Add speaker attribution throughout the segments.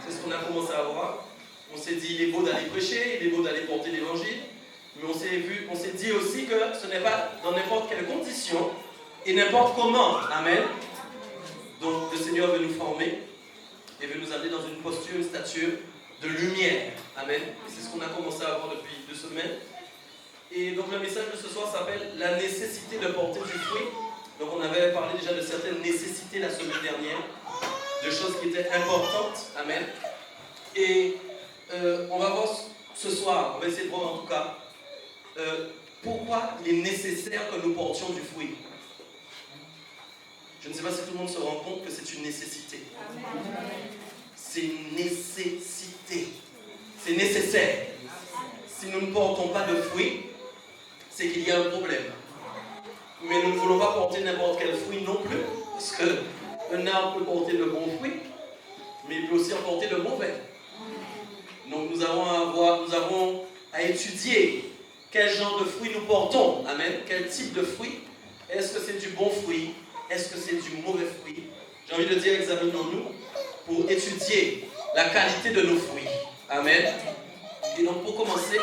Speaker 1: C'est ce qu'on a commencé à voir. On s'est dit, il est beau d'aller prêcher, il est beau d'aller porter l'évangile. Mais on s'est dit aussi que ce n'est pas dans n'importe quelle condition et n'importe comment. Amen. Donc le Seigneur veut nous former et veut nous amener dans une posture, une stature de lumière. Amen. Et c'est ce qu'on a commencé à voir depuis 2 semaines. Et donc le message de ce soir s'appelle la nécessité de porter du fruit. Donc on avait parlé déjà de certaines nécessités la semaine dernière, de choses qui étaient importantes. Amen. Et on va voir ce soir, on va essayer de voir en tout cas, pourquoi il est nécessaire que nous portions du fruit. Je ne sais pas si tout le monde se rend compte que c'est une nécessité. C'est une nécessité. C'est nécessaire. Si nous ne portons pas de fruits, c'est qu'il y a un problème. Mais nous ne voulons pas porter n'importe quel fruit non plus. Parce qu'un arbre peut porter de bons fruits, mais il peut aussi en porter de mauvais. Donc nous avons à étudier quel genre de fruits nous portons. Amen. Quel type de fruit. Est-ce que c'est du bon fruit? Est-ce que c'est du mauvais fruit? J'ai envie de dire, examinons-nous pour étudier la qualité de nos fruits. Amen. Et donc pour commencer,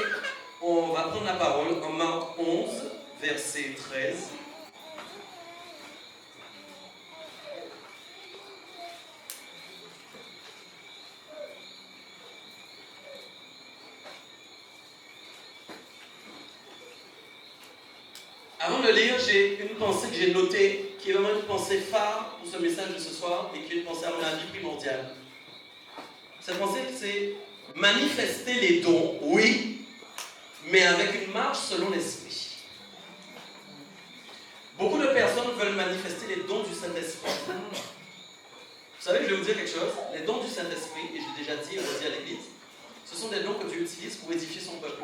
Speaker 1: on va prendre la parole en Marc 11, verset 13. Avant de lire, j'ai une pensée que j'ai notée, qui est vraiment une pensée phare pour ce message de ce soir et qui est une pensée à mon avis primordiale. Cette pensée, c'est manifester les dons, oui, mais avec une marche selon l'esprit. Beaucoup de personnes veulent manifester les dons du Saint-Esprit. Vous savez, je vais vous dire quelque chose, les dons du Saint-Esprit, et j'ai déjà dit, on l'a dit à l'église, ce sont des dons que Dieu utilise pour édifier son peuple.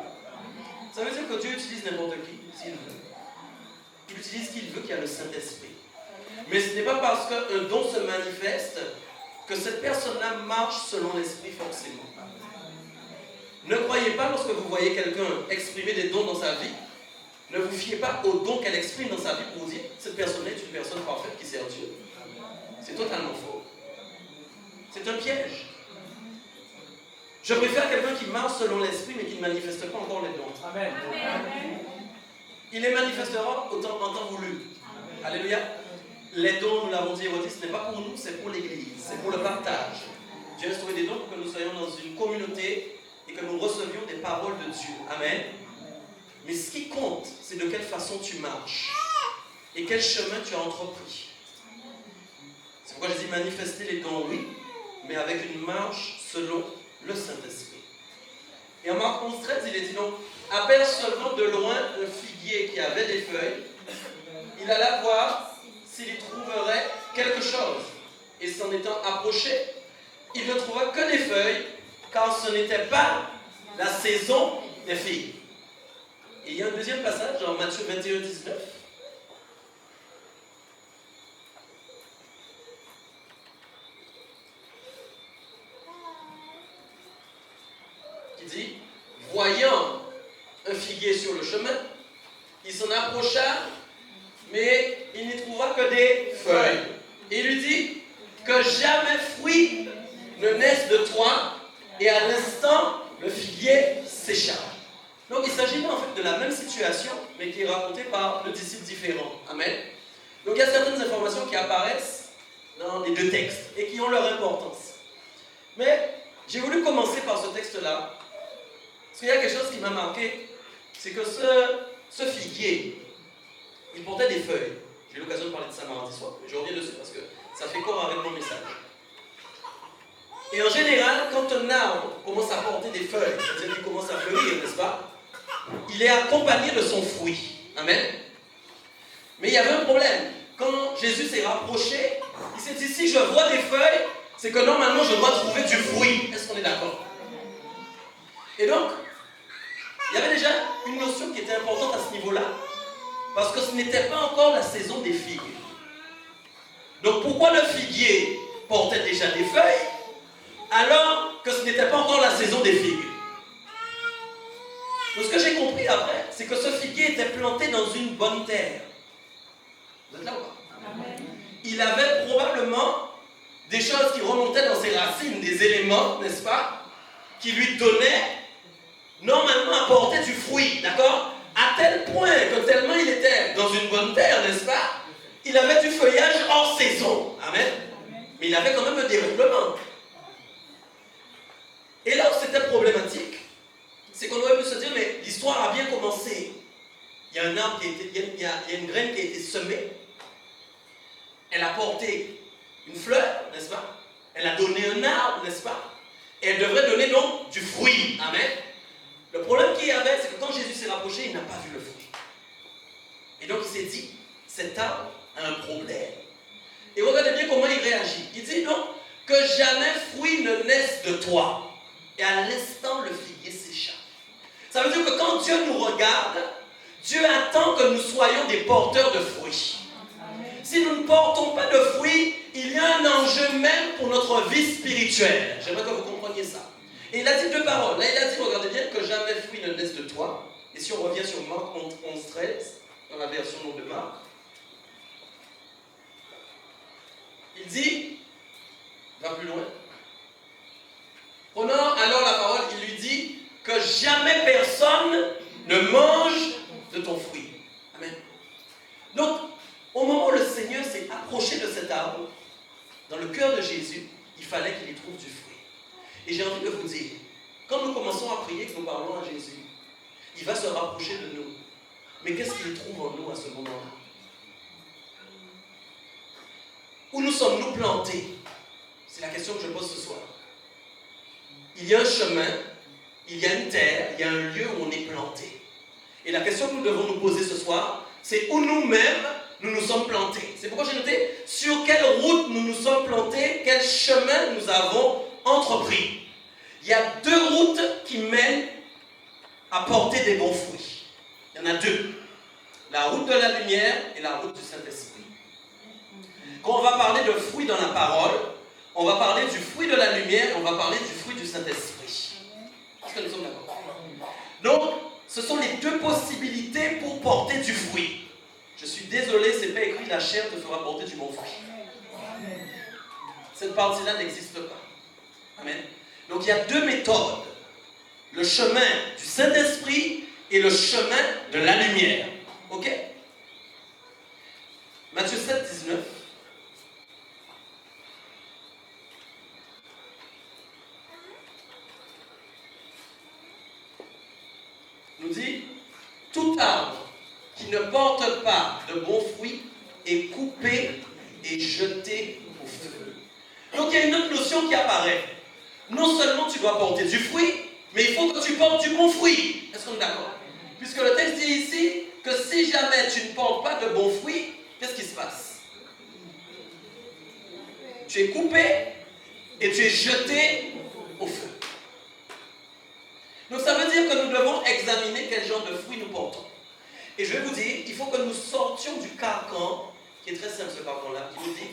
Speaker 1: Ça veut dire que Dieu utilise n'importe qui, s'il veut. Il utilise qui il veut, qui a le Saint-Esprit. Mais ce n'est pas parce qu'un don se manifeste que cette personne-là marche selon l'Esprit forcément. Ne croyez pas, lorsque vous voyez quelqu'un exprimer des dons dans sa vie, ne vous fiez pas aux dons qu'elle exprime dans sa vie pour vous dire cette personne-là est une personne parfaite qui sert Dieu. C'est totalement faux. C'est un piège. Je préfère quelqu'un qui marche selon l'Esprit mais qui ne manifeste pas encore les dons.
Speaker 2: Amen.
Speaker 1: Amen. Il les manifestera en temps voulu. Alléluia. Les dons, nous l'avons dit, ce n'est pas pour nous, c'est pour l'Église, c'est pour le partage. Dieu a instauré des dons pour que nous soyons dans une communauté et que nous recevions des paroles de Dieu. Amen. Mais ce qui compte, c'est de quelle façon tu marches et quel chemin tu as entrepris. C'est pourquoi j'ai dit manifester les dons, oui, mais avec une marche selon le Saint-Esprit. Et en Marc 11, 13, il est dit donc, apercevant de loin un figuier qui avait des feuilles, il alla voir s'il y trouverait quelque chose. Et s'en étant approché, il ne trouva que des feuilles, car ce n'était pas la saison des figues. Et il y a un deuxième passage en Matthieu 21, 19. Qui dit, voyant un figuier sur le chemin, il s'en approcha, mais il n'y trouva que des feuilles. Et il lui dit, que jamais fruit ne naisse de toi, et à l'instant, le figuier sécha. Donc il s'agit en fait de la même situation, mais qui est racontée par deux disciples différents. Amen. Donc il y a certaines informations qui apparaissent dans les deux textes, et qui ont leur importance. Mais j'ai voulu commencer par ce texte-là, parce qu'il y a quelque chose qui m'a marqué, c'est que ce figuier, il portait des feuilles. J'ai eu l'occasion de parler de ça mardi soir, mais je reviens dessus parce que ça fait corps avec mon message. Et en général, quand un arbre commence à porter des feuilles, c'est-à-dire qu'il commence à fleurir, n'est-ce pas? Il est accompagné de son fruit. Amen. Mais il y avait un problème. Quand Jésus s'est rapproché, il s'est dit, si je vois des feuilles, c'est que normalement je dois trouver du fruit. Est-ce qu'on est d'accord? Et donc, il y avait déjà une notion qui était importante à ce niveau-là, parce que ce n'était pas encore la saison des figues. Donc pourquoi le figuier portait déjà des feuilles, alors que ce n'était pas encore la saison des figues? Donc ce que j'ai compris après, c'est que ce figuier était planté dans une bonne terre. Vous êtes là ou pas? Amen. Il avait probablement des choses qui remontaient dans ses racines, des éléments, n'est-ce pas, qui lui donnaient normalement à porter du fruit, d'accord? À tel point que tellement il était dans une bonne terre, n'est-ce pas? Il avait du feuillage hors saison. Amen. Mais il avait quand même un dérèglement. Et là où c'était problématique, c'est qu'on aurait pu se dire, mais l'histoire a bien commencé. Il y a un arbre il y a une graine qui a été semée. Elle a porté une fleur, n'est-ce pas? Elle a donné un arbre, n'est-ce pas? Et elle devrait donner donc du fruit. Amen. Le problème qu'il y avait, c'est que quand Jésus s'est rapproché, il n'a pas vu le fruit. Et donc il s'est dit, cet arbre a un problème. Et regardez bien comment il réagit. Il dit donc, que jamais fruit ne naisse de toi. Et à l'instant, le figuier s'échappe. Ça veut dire que quand Dieu nous regarde, Dieu attend que nous soyons des porteurs de fruits. Si nous ne portons pas de fruits, il y a un enjeu même pour notre vie spirituelle. J'aimerais que vous compreniez ça. Et il a dit deux paroles. Là, il a dit, regardez bien, que jamais fruit ne naisse de toi. Et si on revient sur Marc 11, 13, dans la version de Marc, il dit, va plus loin. Prenant alors la parole, il lui dit que jamais personne ne mange de ton fruit. Amen. Donc, au moment où le Seigneur s'est approché de cet arbre, dans le cœur de Jésus, il fallait qu'il y trouve du fruit. Et j'ai envie de vous dire, quand nous commençons à prier, que nous parlons à Jésus, il va se rapprocher de nous. Mais qu'est-ce qu'il trouve en nous à ce moment-là? Où nous sommes-nous plantés? C'est la question que je pose ce soir. Il y a un chemin, il y a une terre, il y a un lieu où on est planté. Et la question que nous devons nous poser ce soir, c'est où nous-mêmes nous nous sommes plantés. C'est pourquoi j'ai noté sur quelle route nous nous sommes plantés, quel chemin nous avons entrepris. Il y a deux routes qui mènent à porter des bons fruits. Il y en a deux. La route de la lumière et la route du Saint-Esprit. Quand on va parler de fruits dans la parole, on va parler du fruit de la lumière et on va parler du fruit du Saint-Esprit. Est-ce que nous sommes d'accord? Donc, ce sont les deux possibilités pour porter du fruit. Je suis désolé, ce n'est pas écrit la chair te fera porter du bon fruit. Cette partie-là n'existe pas. Amen. Donc il y a deux méthodes. Le chemin du Saint-Esprit et le chemin de la lumière. Ok? Matthieu 7, 19. Nous dit, tout arbre qui ne porte pas de bons fruits est coupé et jeté au feu. Donc il y a une autre notion qui apparaît. Non seulement tu dois porter du fruit, mais il faut que tu portes du bon fruit. Est-ce qu'on est d'accord? Puisque le texte dit ici que si jamais tu ne portes pas de bons fruits, qu'est-ce qui se passe? Tu es coupé et tu es jeté au feu. Donc ça veut dire que nous devons examiner quel genre de fruits nous portons. Et je vais vous dire, il faut que nous sortions du carcan, qui est très simple ce carcan-là, qui nous dit,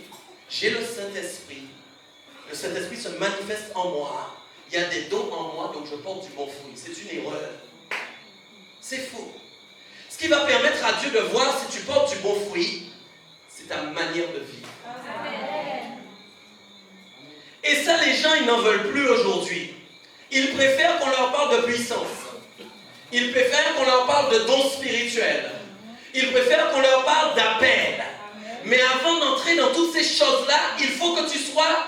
Speaker 1: j'ai le Saint-Esprit. Le Saint-Esprit se manifeste en moi. Il y a des dons en moi, donc je porte du bon fruit. C'est une erreur. C'est faux. Ce qui va permettre à Dieu de voir si tu portes du bon fruit, c'est ta manière de vivre. Amen. Et ça, les gens, ils n'en veulent plus aujourd'hui. Ils préfèrent qu'on leur parle de puissance. Ils préfèrent qu'on leur parle de dons spirituels. Ils préfèrent qu'on leur parle d'appel. Mais avant d'entrer dans toutes ces choses-là, il faut que tu sois,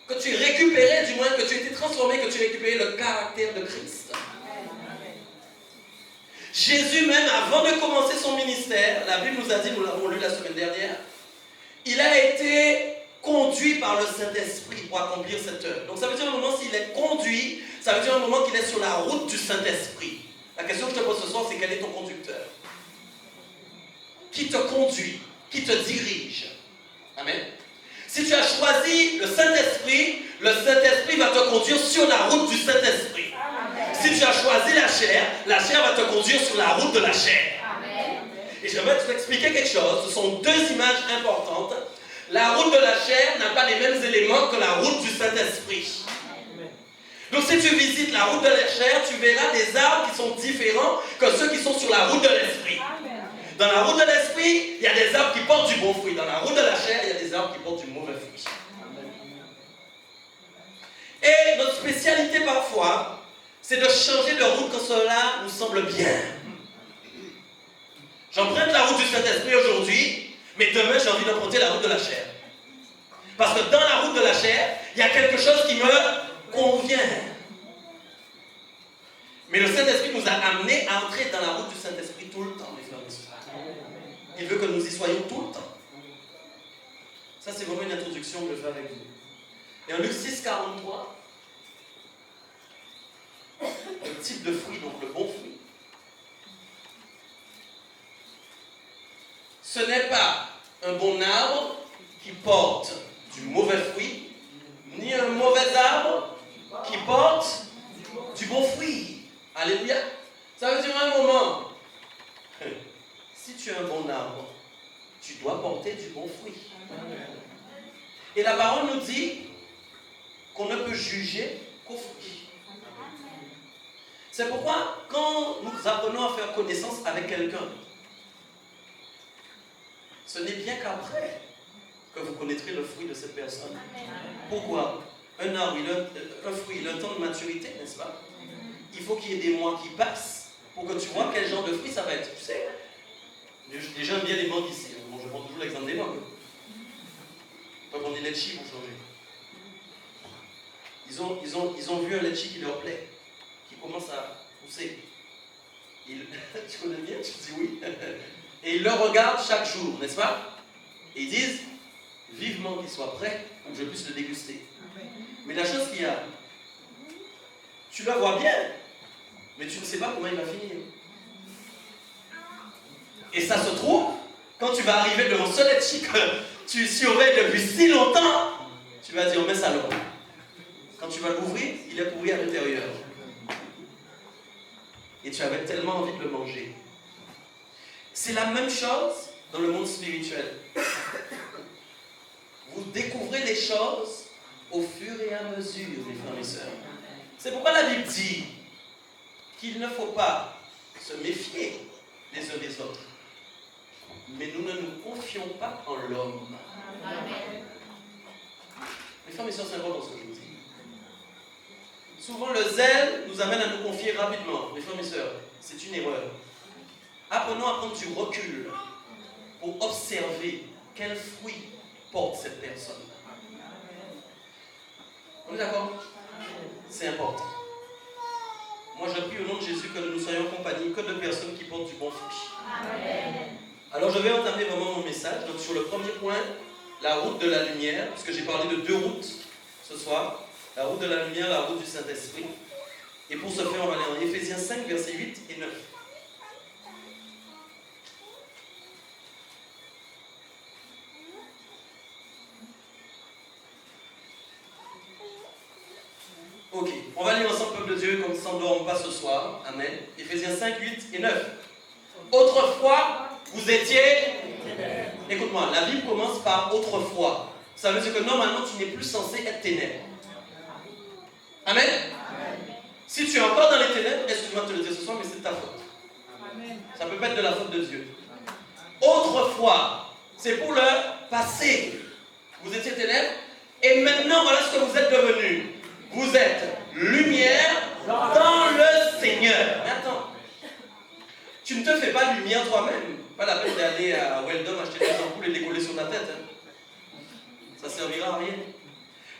Speaker 1: que tu aies récupéré, du moins que tu aies été transformé, que tu aies récupéré le caractère de Christ. Jésus même, avant de commencer son ministère, la Bible nous a dit, nous l'avons lu la semaine dernière, il a été conduit par le Saint-Esprit pour accomplir cette œuvre. Donc ça veut dire un moment, s'il est conduit, ça veut dire un moment qu'il est sur la route du Saint-Esprit. La question que je te pose ce soir, c'est quel est ton conducteur? Qui te conduit? Qui te dirige? Amen. Si tu as choisi le Saint-Esprit va te conduire sur la route du Saint-Esprit. Si tu as choisi la chair va te conduire sur la route de la chair. Amen. Et j'aimerais te expliquer quelque chose. Ce sont deux images importantes. La route de la chair n'a pas les mêmes éléments que la route du Saint-Esprit. Donc si tu visites la route de la chair, tu verras des arbres qui sont différents que ceux qui sont sur la route de l'esprit. Dans la route de l'esprit, il y a des arbres qui portent du bon fruit. Dans la route de la chair, il y a des arbres qui portent du mauvais fruit. réalité parfois, c'est de changer de route quand cela nous semble bien. J'emprunte la route du Saint-Esprit aujourd'hui, mais demain j'ai envie d'emprunter la route de la chair. Parce que dans la route de la chair, il y a quelque chose qui me convient. Mais le Saint-Esprit nous a amenés à entrer dans la route du Saint-Esprit tout le temps, mes frères et sœurs. Il veut que nous y soyons tout le temps. Ça, c'est vraiment une introduction que je fais avec vous. Et en Luc 6, 43, le type de fruit, donc le bon fruit, ce n'est pas un bon arbre qui porte du mauvais fruit, ni un mauvais arbre qui porte du bon fruit. Alléluia. Ça veut dire à un moment, si tu es un bon arbre, tu dois porter du bon fruit. Et la parole nous dit qu'on ne peut juger qu'au fruit. C'est pourquoi, quand nous apprenons à faire connaissance avec quelqu'un, ce n'est bien qu'après que vous connaîtrez le fruit de cette personne. Pourquoi? Un arbre, un fruit, il a un temps de maturité, n'est-ce pas? Il faut qu'il y ait des mois qui passent pour que tu vois quel genre de fruit ça va être. Tu sais, les gens aiment bien les mangues ici. Bon, je prends toujours l'exemple des mangues. Quand on est litchi, vous changez. Ils ont vu un litchi qui leur plaît, qui commence à pousser. Tu connais bien? Tu dis oui. Et ils le regardent chaque jour, n'est-ce pas? Et ils disent, vivement qu'il soit prêt pour que je puisse le déguster. Mais la chose qu'il y a, tu le vois bien, mais tu ne sais pas comment il va finir. Et ça se trouve, quand tu vas arriver devant ce litchi que tu surveilles depuis si longtemps, tu vas dire, mais ça alors. Quand tu vas l'ouvrir, il est pourri à l'intérieur. Et tu avais tellement envie de le manger. C'est la même chose dans le monde spirituel. Vous découvrez les choses au fur et à mesure, mes frères et sœurs. C'est pourquoi la Bible dit qu'il ne faut pas se méfier les uns des autres. Mais nous ne nous confions pas en l'homme. Mes frères et sœurs, c'est important ce que je vous dis. Souvent, le zèle nous amène à nous confier rapidement. Mes frères et sœurs, c'est une erreur. Apprenons à prendre du recul pour observer quel fruit porte cette personne. On est d'accord? C'est important. Moi, je prie au nom de Jésus que nous soyons accompagnés que de personnes qui portent du bon fruit. Amen. Alors, je vais entamer vraiment mon message. Donc, sur le premier point, la route de la lumière, parce que j'ai parlé de deux routes ce soir. La route de la lumière, la route du Saint-Esprit. Et pour ce faire, on va aller en Éphésiens 5, versets 8 et 9. Ok, on va lire ensemble, peuple de Dieu, comme ça on ne dorme pas ce soir. Amen. Éphésiens 5, 8 et 9. Autrefois, vous étiez... Écoute-moi, la Bible commence par autrefois. Ça veut dire que normalement, tu n'es plus censé être ténèbres. Amen. Si tu es encore dans les ténèbres, excuse-moi de te le dire ce soir, mais c'est de ta faute. Amen. Ça ne peut pas être de la faute de Dieu. Autrefois, c'est pour le passé. Vous étiez ténèbres, et maintenant, voilà ce que vous êtes devenus. Vous êtes lumière dans le Seigneur. Mais attends, tu ne te fais pas lumière toi-même. Pas la peine d'aller à Weldon acheter des ampoules et les coller sur ta tête. Hein. Ça ne servira à rien.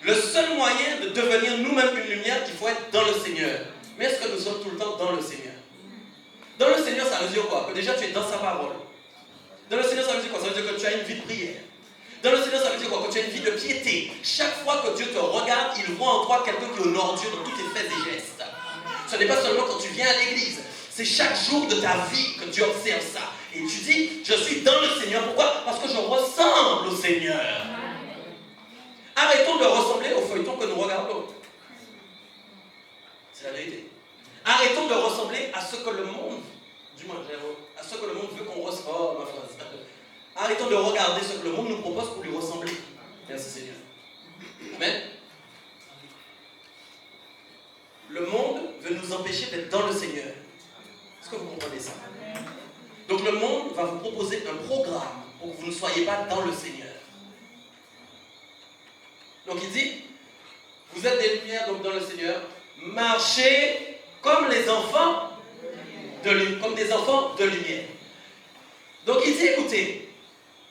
Speaker 1: Le seul moyen de devenir nous-mêmes une lumière, il faut être dans le Seigneur. Mais est-ce que nous sommes tout le temps dans le Seigneur? Dans le Seigneur, ça veut dire quoi? Que déjà tu es dans sa parole. Dans le Seigneur, ça veut dire quoi? Ça veut dire que tu as une vie de prière. Dans le Seigneur, ça veut dire quoi? Que tu as une vie de piété. Chaque fois que Dieu te regarde, il voit en toi quelqu'un qui honore Dieu dans tous tes faits et gestes. Ce n'est pas seulement quand tu viens à l'église. C'est chaque jour de ta vie que Dieu observe ça. Et tu dis, je suis dans le Seigneur. Pourquoi? Parce que je ressemble au Seigneur. Arrêtons de ressembler au feuilleton que nous regardons. C'est la vérité. Arrêtons de ressembler à ce que le monde, du moins, à ce que le monde veut qu'on ressemble. Oh, ma phrase. Arrêtons de regarder ce que le monde nous propose pour lui ressembler. Merci Seigneur. Amen. Le monde veut nous empêcher d'être dans le Seigneur. Est-ce que vous comprenez ça? Donc le monde va vous proposer un programme pour que vous ne soyez pas dans le Seigneur. Donc il dit, vous êtes des lumières donc dans le Seigneur, marcher comme les enfants comme des enfants de lumière. Donc il dit, écoutez,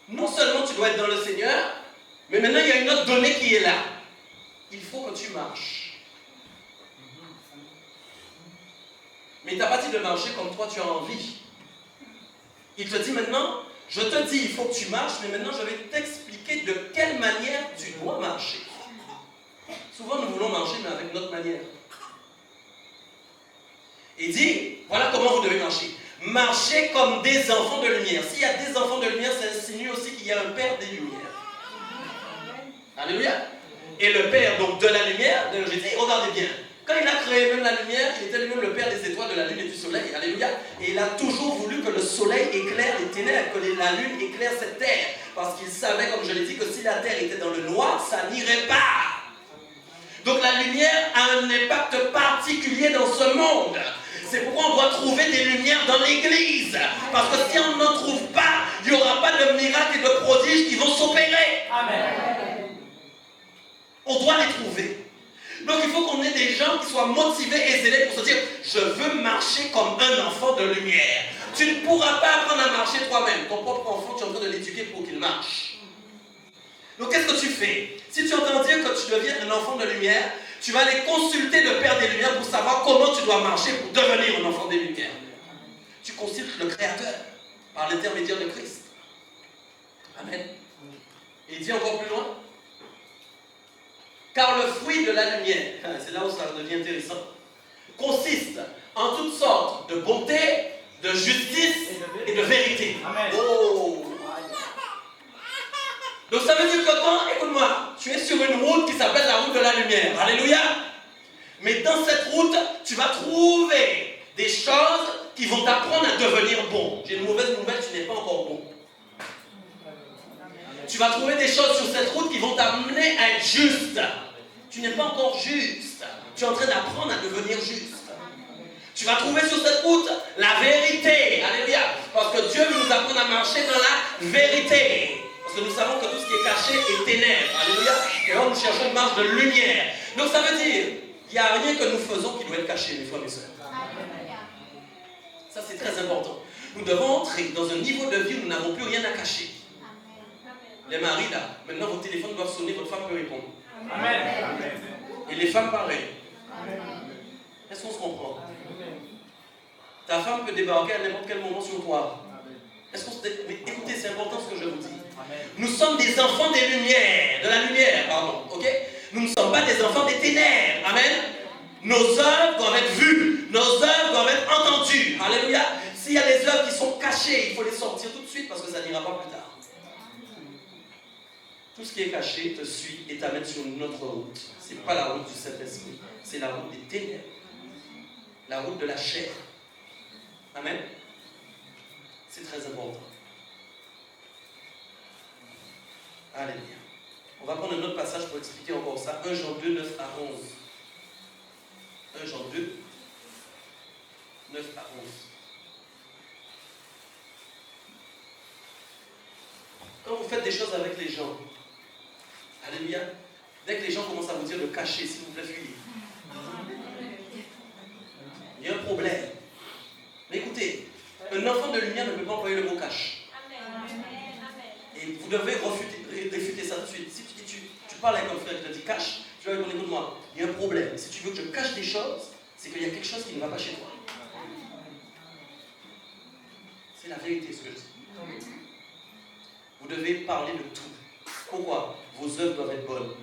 Speaker 1: non seulement tu dois être dans le Seigneur, mais maintenant il y a une autre donnée qui est là. Il faut que tu marches. Mais il t'a pas dit de marcher comme toi tu as envie. Il te dit maintenant, je te dis il faut que tu marches, mais maintenant je vais t'expliquer de quelle manière tu dois marcher. Souvent nous voulons marcher, mais avec notre manière. Il dit, voilà comment vous devez marcher. Marchez comme des enfants de lumière. S'il y a des enfants de lumière, ça insinue aussi qu'il y a un Père des lumières. Alléluia. Et le Père donc de la lumière, j'ai dit, regardez bien, quand il a créé même la lumière, il était lui-même le Père des étoiles, de la lune et du soleil. Alléluia. Et il a toujours voulu que le soleil éclaire les ténèbres, que la lune éclaire cette terre. Parce qu'il savait, comme je l'ai dit, que si la terre était dans le noir, ça n'irait pas. Donc la lumière a un impact particulier dans ce monde. C'est pourquoi on doit trouver des lumières dans l'église. Parce que si on n'en trouve pas, il n'y aura pas de miracles et de prodiges qui vont s'opérer. Amen. On doit les trouver. Donc il faut qu'on ait des gens qui soient motivés et zélés pour se dire, je veux marcher comme un enfant de lumière. Tu ne pourras pas apprendre à marcher toi-même. Ton propre enfant, tu es en train de l'éduquer pour qu'il marche. Donc qu'est-ce que tu fais? Si tu entends dire que tu deviens un enfant de lumière, tu vas aller consulter le Père des Lumières pour savoir comment tu dois marcher pour devenir un enfant des Lumières. Tu consultes le Créateur par l'intermédiaire de Christ. Amen. Et il dit encore plus loin, car le fruit de la lumière, c'est là où ça devient intéressant, consiste en toutes sortes de bonté, de justice et de vérité. Amen. Oh. Donc ça veut dire que quand, écoute-moi, tu es sur une route qui s'appelle la route de la lumière. Alléluia. Mais dans cette route, tu vas trouver des choses qui vont t'apprendre à devenir bon. J'ai une mauvaise nouvelle, tu n'es pas encore bon. Tu vas trouver des choses sur cette route qui vont t'amener à être juste. Tu n'es pas encore juste. Tu es en train d'apprendre à devenir juste. Tu vas trouver sur cette route la vérité. Alléluia. Parce que Dieu veut nous apprendre à marcher dans la vérité. Parce que nous savons que tout ce qui est caché est ténèbres. Alléluia. Et alors nous cherchons une marche de lumière. Donc ça veut dire, il n'y a rien que nous faisons qui doit être caché, mes frères et mes sœurs. Ça c'est très important. Nous devons entrer dans un niveau de vie où nous n'avons plus rien à cacher. Les maris là, maintenant vos téléphones doivent sonner, votre femme peut répondre. Amen. Et les femmes pareil. Est-ce qu'on se comprend? Ta femme peut débarquer à n'importe quel moment sur toi. Est-ce qu'on se... Mais écoutez, c'est important ce que je vous dis. Nous sommes des enfants des lumières, de la lumière, pardon, ok? Nous ne sommes pas des enfants des ténèbres, amen? Nos œuvres doivent être vues, nos œuvres doivent être entendues, alléluia. S'il y a des œuvres qui sont cachées, il faut les sortir tout de suite parce que ça n'ira pas plus tard. Tout ce qui est caché te suit et t'amène sur une autre route. Ce n'est pas la route du Saint-Esprit, c'est la route des ténèbres, la route de la chair. Amen? C'est très important. Alléluia. On va prendre un autre passage pour expliquer encore ça. 1 Jean 2, 9 à 11. 1 Jean 2, 9 à 11. Quand vous faites des choses avec les gens, alléluia, dès que les gens commencent à vous dire de cacher, s'il vous plaît, fuyez. Il y a un problème. Mais écoutez, un enfant de lumière ne peut pas employer le mot cache. Et vous devez réfuter ça tout de suite. Si tu parles avec un frère qui te dit cache, tu vas lui répondre, écoute-moi, il y a un problème. Si tu veux que je cache des choses, c'est qu'il y a quelque chose qui ne va pas chez toi. C'est la vérité ce que je dis. Vous devez parler de tout. Pourquoi? Vos œuvres doivent être bonnes.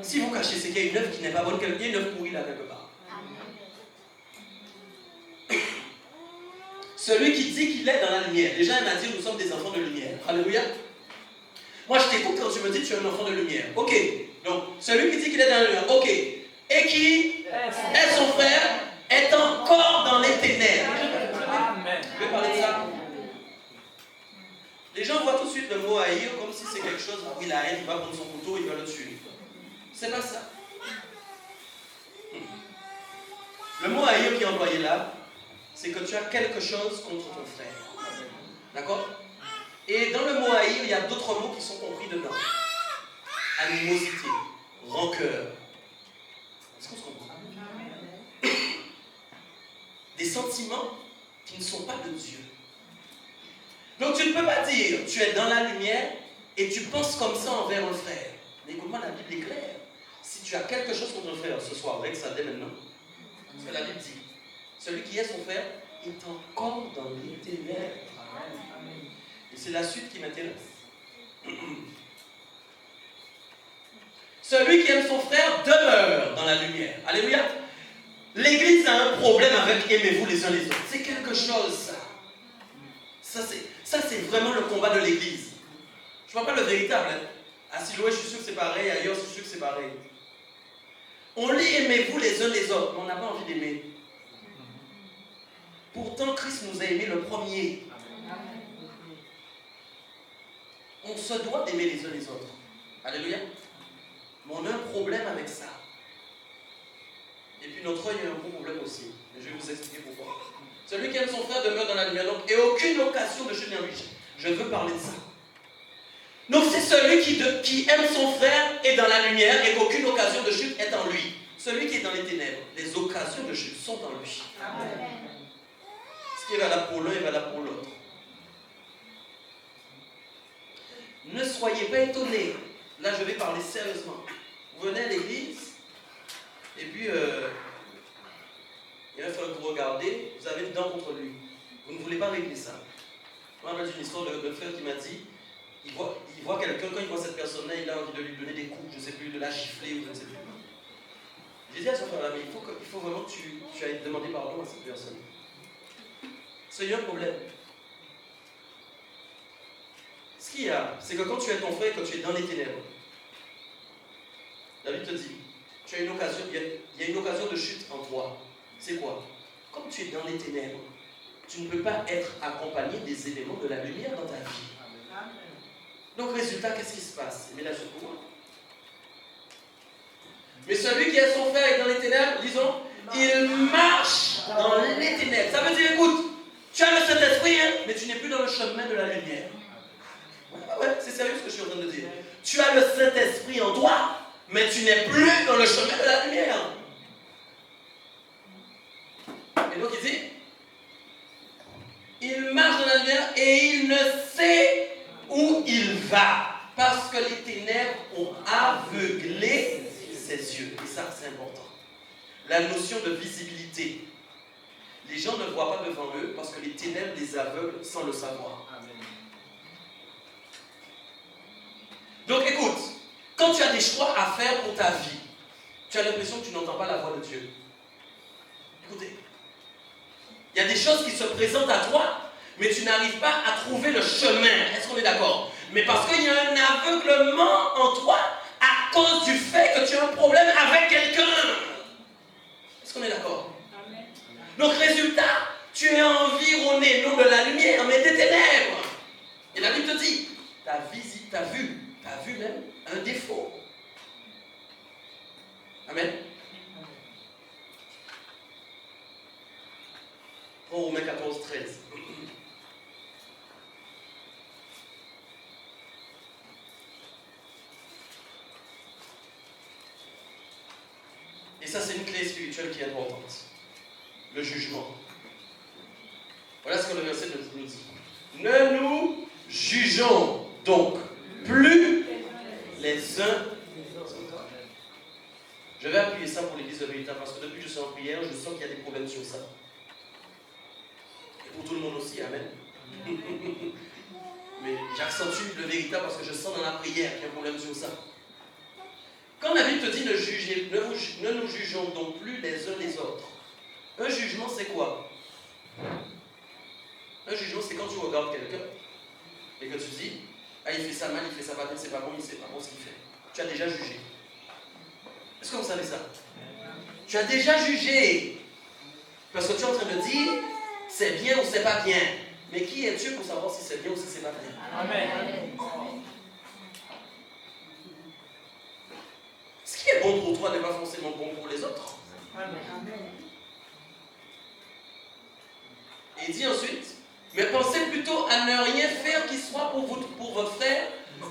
Speaker 1: Si vous cachez, c'est qu'il y a une œuvre qui n'est pas bonne, il y a une œuvre pourrie là quelque part. Celui qui dit qu'il est dans la lumière. Déjà, il m'a dit, nous sommes des enfants de lumière. Alléluia. Moi, je t'écoute quand tu me dis que tu es un enfant de lumière. Ok. Donc, celui qui dit qu'il est dans la lumière. Ok. Et qui est son frère est encore dans les ténèbres. Amen. Je vais parler de ça. Les gens voient tout de suite le mot haïr comme si c'est quelque chose où il a haine, il va prendre son couteau, il va le tuer. C'est pas ça. Le mot haïr qui est employé là, c'est que tu as quelque chose contre ton frère. D'accord? Et dans le mot haïr, il y a d'autres mots qui sont compris dedans. Animosité, rancœur. Est-ce qu'on se comprend? Des sentiments qui ne sont pas de Dieu. Donc tu ne peux pas dire, tu es dans la lumière et tu penses comme ça envers un frère. Mais écoute-moi, la Bible est claire. Si tu as quelque chose contre un frère ce soir, règle ça dès maintenant. Parce que la Bible dit, celui qui est son frère est encore dans les ténèbres. Et c'est la suite qui m'intéresse. Celui qui aime son frère demeure dans la lumière. Alléluia. L'Église a un problème avec aimez-vous les uns les autres. C'est quelque chose, ça. Ça, c'est vraiment le combat de l'Église. Je ne parle pas le véritable. Hein. À Siloé, je suis sûr que c'est pareil. Ailleurs, je suis sûr que c'est pareil. On lit aimez-vous les uns les autres, mais on n'a pas envie d'aimer. Pourtant, Christ nous a aimés le premier. On se doit d'aimer les uns les autres. Alléluia. Mais on a un problème avec ça. Et puis notre œil a un gros problème aussi. Et je vais vous expliquer pourquoi. Celui qui aime son frère demeure dans la lumière. Donc, et aucune occasion de chute en lui. Je veux parler de ça. Donc c'est celui qui aime son frère est dans la lumière et qu'aucune occasion de chute est en lui. Celui qui est dans les ténèbres, les occasions de chute sont en lui. Amen. Ce qui est valable pour l'un est valable pour l'autre. Ne soyez pas étonnés. Là, je vais parler sérieusement. Vous venez à l'église, et puis il va falloir que vous regardez, vous avez une dent contre lui. Vous ne voulez pas régler ça. Moi, j'ai une histoire de frère qui m'a dit, il voit quelqu'un, quand il voit cette personne-là, il a envie de lui donner des coups, je ne sais plus, de la gifler ou je ne sais plus. J'ai dit à son frère, mais il faut vraiment que tu ailles demander pardon à cette personne. C'est un problème. Ce qu'il y a, c'est que quand tu es ton frère, quand tu es dans les ténèbres, la Bible te dit, tu as une occasion, il y a une occasion de chute en toi. C'est quoi? Comme tu es dans les ténèbres, tu ne peux pas être accompagné des éléments de la lumière dans ta vie. Donc, résultat, qu'est-ce qui se passe? Mais là, je comprends. Mais celui qui est son frère est dans les ténèbres, disons, il marche dans les ténèbres. Ça veut dire, écoute, tu as le Saint-Esprit, hein, mais tu n'es plus dans le chemin de la lumière. Ouais, c'est sérieux ce que je suis en train de dire. Tu as le Saint-Esprit en toi, mais tu n'es plus dans le chemin de la lumière. Et donc il dit, il marche dans la lumière et il ne sait où il va. Parce que les ténèbres ont aveuglé ses yeux. Et ça, c'est important. La notion de visibilité. Les gens ne voient pas devant eux parce que les ténèbres les aveuglent sans le savoir. Amen. Donc écoute, quand tu as des choix à faire pour ta vie, tu as l'impression que tu n'entends pas la voix de Dieu. Écoutez, il y a des choses qui se présentent à toi, mais tu n'arrives pas à trouver le chemin. Est-ce qu'on est d'accord? Mais parce qu'il y a un aveuglement en toi à cause du fait que tu as un problème avec quelqu'un. Est-ce qu'on est d'accord? Amen. Donc résultat, tu es environné non de la lumière, mais des ténèbres. Et la Bible te dit, tu as vu même un défaut. Amen. Romains 14, 13. Et ça, c'est une clé spirituelle qui est importante. Le jugement. Voilà ce que le verset nous dit. Ne nous jugeons donc plus les uns les autres. Je vais appuyer ça pour l'église de Véritable parce que depuis que je suis en prière, je sens qu'il y a des problèmes sur ça. Et pour tout le monde aussi, amen. Mais j'accentue le Véritable parce que je sens dans la prière qu'il y a un problème sur ça. Quand la Bible te dit ne nous jugeons donc plus les uns les autres. Un jugement, c'est quoi? Un jugement, c'est quand tu regardes quelqu'un et que tu dis, ah, il fait ça mal, il fait ça pas bien, c'est pas bon, il sait pas bon ce qu'il fait. Tu as déjà jugé. Est-ce que vous savez ça? Tu as déjà jugé. Parce que tu es en train de dire, c'est bien ou c'est pas bien. Mais qui es-tu pour savoir si c'est bien ou si c'est pas bien? Amen. Ce qui est bon pour toi n'est pas forcément bon pour les autres. Amen. Et il dit ensuite, mais pensez plutôt à ne rien faire qui soit pour votre frère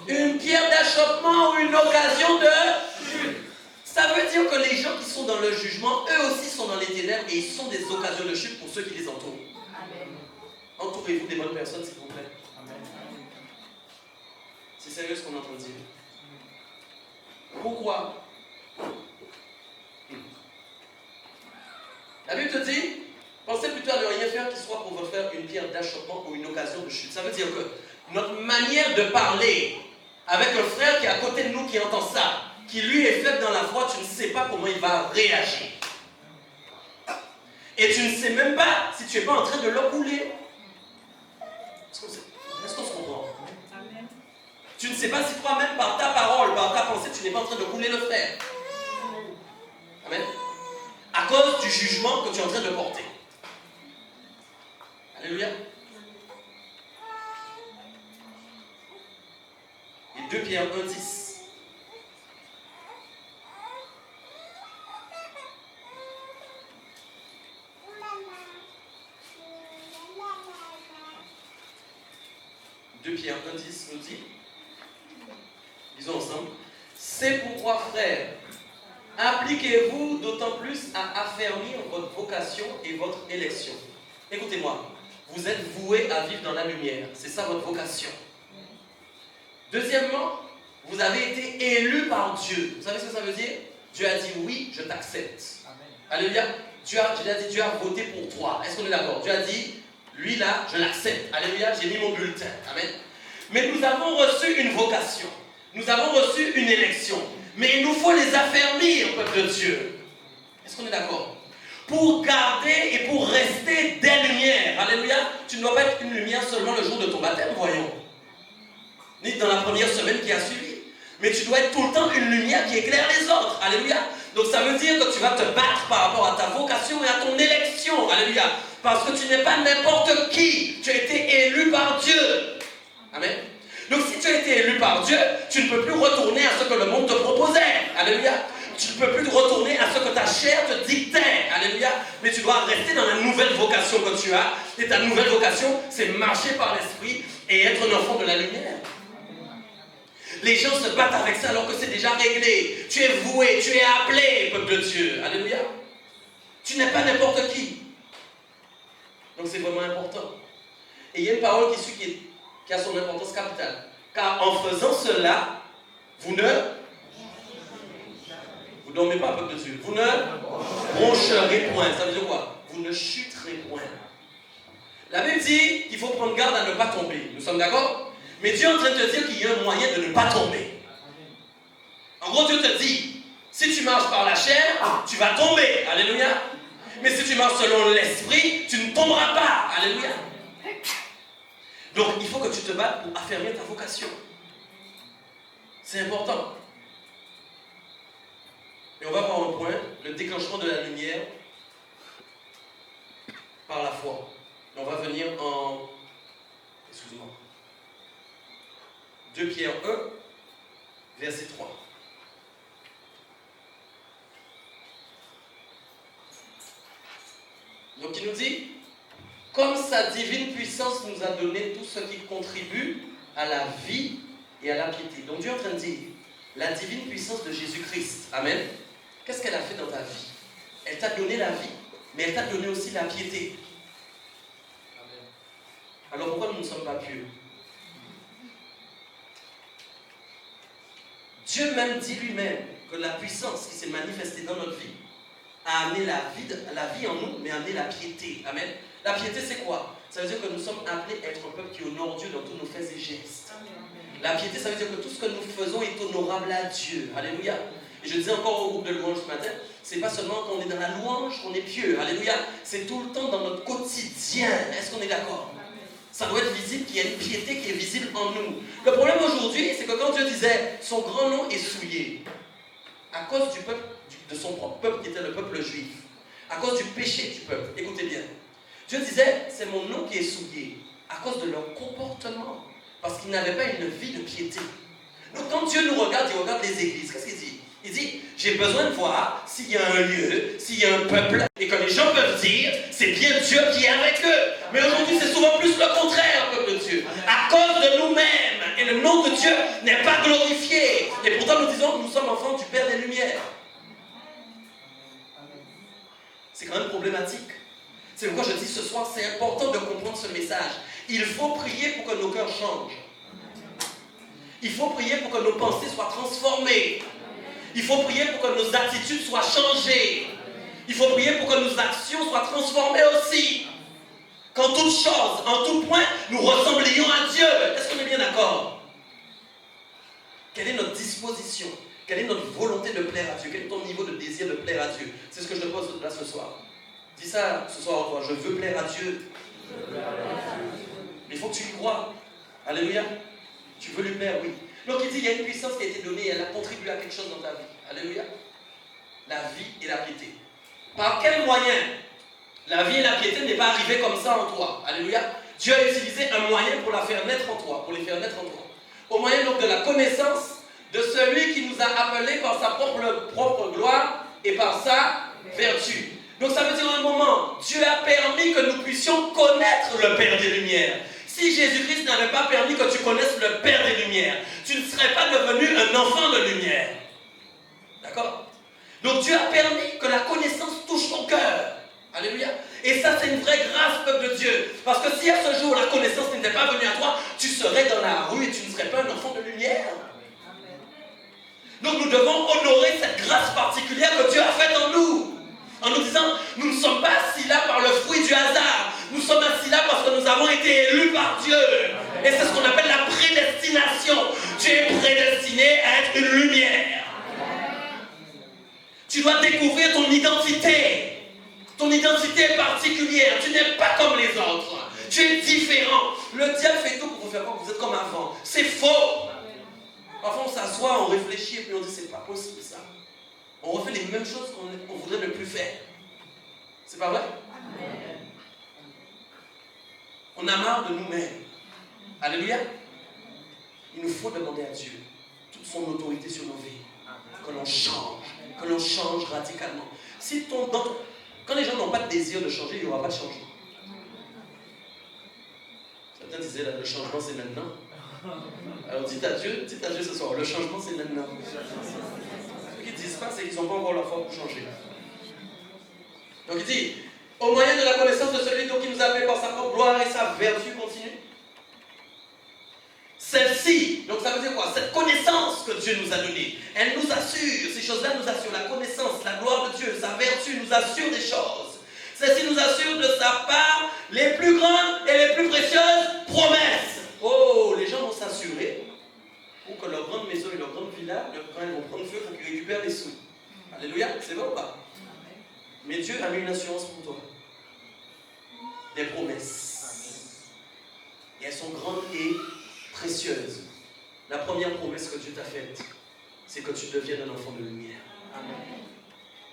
Speaker 1: une pierre d'achoppement ou une occasion de chute. Ça veut dire que les gens qui sont dans le jugement, eux aussi sont dans les ténèbres et ils sont des occasions de chute pour ceux qui les entourent. Amen. Entourez-vous des bonnes personnes, s'il vous plaît. Amen. C'est sérieux ce qu'on est en train de dire. Pourquoi? La Bible te dit, pensez plutôt à ne rien faire qui soit pour vous faire une pierre d'achoppement ou une occasion de chute. Ça veut dire que notre manière de parler avec un frère qui est à côté de nous, qui entend ça, qui lui est faible dans la foi, tu ne sais pas comment il va réagir. Et tu ne sais même pas si tu n'es pas en train de le couler. Est-ce qu'on se comprend? Amen. Tu ne sais pas si toi-même, par ta parole, par ta pensée, tu n'es pas en train de couler le frère. Amen. À cause du jugement que tu es en train de porter. Alléluia. Et 2 Pierre 1,10. Pierre 1,10 nous dit, disons ensemble, c'est pourquoi, frères, appliquez-vous d'autant plus à affermir votre vocation et votre élection. Écoutez-moi, vous êtes voués à vivre dans la lumière, c'est ça votre vocation. Deuxièmement, vous avez été élus par Dieu. Vous savez ce que ça veut dire? Dieu a dit oui, je t'accepte. Alléluia. Dieu a voté pour toi. Est-ce qu'on est d'accord? Dieu a dit, lui là, je l'accepte. Alléluia, j'ai mis mon bulletin. Amen. Mais nous avons reçu une vocation. Nous avons reçu une élection. Mais il nous faut les affermir, peuple de Dieu. Est-ce qu'on est d'accord? Pour garder et pour rester des lumières. Alléluia. Tu ne dois pas être une lumière seulement le jour de ton baptême, voyons. Ni dans la première semaine qui a suivi. Mais tu dois être tout le temps une lumière qui éclaire les autres. Alléluia. Donc ça veut dire que tu vas te battre par rapport à ta vocation et à ton élection. Alléluia. Parce que tu n'es pas n'importe qui. Tu as été élu par Dieu. Amen. Donc si tu as été élu par Dieu, tu ne peux plus retourner à ce que le monde te proposait. Alléluia. Tu ne peux plus retourner à ce que ta chair te dictait. Alléluia. Mais tu dois rester dans la nouvelle vocation que tu as. Et ta nouvelle vocation, c'est marcher par l'esprit et être un enfant de la lumière. Les gens se battent avec ça alors que c'est déjà réglé. Tu es voué, tu es appelé, peuple de Dieu. Alléluia. Tu n'es pas n'importe qui. Donc c'est vraiment important. Et il y a une parole qui a son importance capitale. Car en faisant cela, vous dormez pas, peuple de Dieu. Vous ne broncherez point. Ça veut dire quoi? Vous ne chuterez point. La Bible dit qu'il faut prendre garde à ne pas tomber. Nous sommes d'accord? Mais Dieu est en train de te dire qu'il y a un moyen de ne pas tomber. En gros, Dieu te dit, si tu marches par la chair, tu vas tomber. Alléluia. Mais si tu marches selon l'esprit, tu ne tomberas pas. Alléluia. Donc, il faut que tu te battes pour affermir ta vocation. C'est important. Et on va voir un point, le déclenchement de la lumière par la foi. Et on va venir en... Excusez-moi. 2 Pierre 1, verset 3. Donc il nous dit, comme sa divine puissance nous a donné tout ce qui contribue à la vie et à la piété. Donc Dieu est en train de dire, la divine puissance de Jésus-Christ, amen, qu'est-ce qu'elle a fait dans ta vie? Elle t'a donné la vie, mais elle t'a donné aussi la piété. Amen. Alors pourquoi nous ne sommes pas pieux? Dieu même dit lui-même que la puissance qui s'est manifestée dans notre vie a amené la vie en nous, mais a amené la piété. Amen. La piété, c'est quoi? Ça veut dire que nous sommes appelés à être un peuple qui honore Dieu dans tous nos faits et gestes. Amen. La piété, ça veut dire que tout ce que nous faisons est honorable à Dieu. Alléluia. Et je disais encore au groupe de louange ce matin, c'est pas seulement quand on est dans la louange qu'on est pieux. Alléluia. C'est tout le temps dans notre quotidien. Est-ce qu'on est d'accord? Ça doit être visible, qu'il y a une piété qui est visible en nous. Le problème aujourd'hui, c'est que quand Dieu disait son grand nom est souillé, à cause du peuple, de son propre peuple qui était le peuple juif, à cause du péché du peuple, écoutez bien, Dieu disait c'est mon nom qui est souillé, à cause de leur comportement, parce qu'ils n'avaient pas une vie de piété. Donc quand Dieu nous regarde, il regarde les églises, qu'est-ce qu'il dit? Il dit, j'ai besoin de voir s'il y a un lieu, s'il y a un peuple, et que les gens peuvent dire, c'est bien Dieu qui est avec eux. Mais aujourd'hui, c'est souvent plus le contraire, peuple de Dieu. À cause de nous-mêmes, et le nom de Dieu n'est pas glorifié. Et pourtant, nous disons que nous sommes enfants du Père des Lumières. C'est quand même problématique. C'est pourquoi je dis ce soir, c'est important de comprendre ce message. Il faut prier pour que nos cœurs changent. Il faut prier pour que nos pensées soient transformées. Il faut prier pour que nos attitudes soient changées. Il faut prier pour que nos actions soient transformées aussi. Qu'en toute chose, en tout point, nous ressemblions à Dieu. Est-ce qu'on est bien d'accord? Quelle est notre disposition? Quelle est notre volonté de plaire à Dieu? Quel est ton niveau de désir de plaire à Dieu? C'est ce que je te pose là ce soir. Dis ça ce soir en toi. Je veux plaire à Dieu. Mais il faut que tu y crois. Alléluia. Tu veux lui plaire, oui. Donc il dit, il y a une puissance qui a été donnée, elle a contribué à quelque chose dans ta vie. Alléluia. La vie et la piété. Par quel moyen? La vie et la piété n'est pas arrivée comme ça en toi. Alléluia. Dieu a utilisé un moyen pour la faire naître en toi, pour les faire naître en toi. Au moyen donc de la connaissance de celui qui nous a appelés par sa propre gloire et par sa vertu. Donc ça veut dire à un moment, Dieu a permis que nous puissions connaître le Père des Lumières. Si Jésus-Christ n'avait pas permis que tu connaisses le Père des Lumières, tu ne serais pas devenu un enfant de lumière. D'accord? Donc Dieu a permis que la connaissance touche ton cœur. Alléluia. Et ça, c'est une vraie grâce, peuple de Dieu. Parce que si à ce jour, la connaissance n'était pas venue à toi, tu serais dans la rue et tu ne serais pas un enfant de lumière. Donc nous devons honorer cette grâce particulière que Dieu a faite en nous. En nous disant, nous ne sommes pas assis là par le fruit du hasard. Nous sommes assis là parce que nous avons été élus par Dieu. Et c'est ce qu'on appelle la prédestination. Tu es prédestiné à être une lumière. Tu dois découvrir ton identité. Ton identité est particulière. Tu n'es pas comme les autres. Tu es différent. Le diable fait tout pour vous faire croire que vous êtes comme avant. C'est faux. Parfois on s'assoit, on réfléchit et puis on dit c'est pas possible ça. On refait les mêmes choses qu'on voudrait ne plus faire. C'est pas vrai? On a marre de nous-mêmes. Alléluia. Il nous faut demander à Dieu toute son autorité sur nos vies. Que l'on change radicalement. Si quand les gens n'ont pas de désir de changer, il n'y aura pas de changement. Certains disaient là, le changement c'est maintenant. Alors dites à Dieu ce soir, le changement c'est maintenant. Ceux qui ne disent pas, c'est qu'ils n'ont pas encore la foi pour changer. Donc il dit, au moyen de la connaissance de celui qui nous a appelés par sa propre gloire et sa vertu continue. Celle-ci, donc ça veut dire quoi? Cette connaissance que Dieu nous a donnée, elle nous assure, ces choses-là nous assurent la connaissance, la gloire de Dieu, sa vertu nous assure des choses. Celle-ci nous assure de sa part les plus grandes et les plus précieuses promesses. Oh, les gens vont s'assurer pour que leur grande maison et leur grande villa, quand elles vont prendre feu, pour qu'ils récupèrent les sous. Alléluia, c'est vrai ou pas? Mais Dieu a mis une assurance pour toi. Des promesses. Et elles sont grandes et précieuses. La première promesse que Dieu t'a faite, c'est que tu deviennes un enfant de lumière. Amen.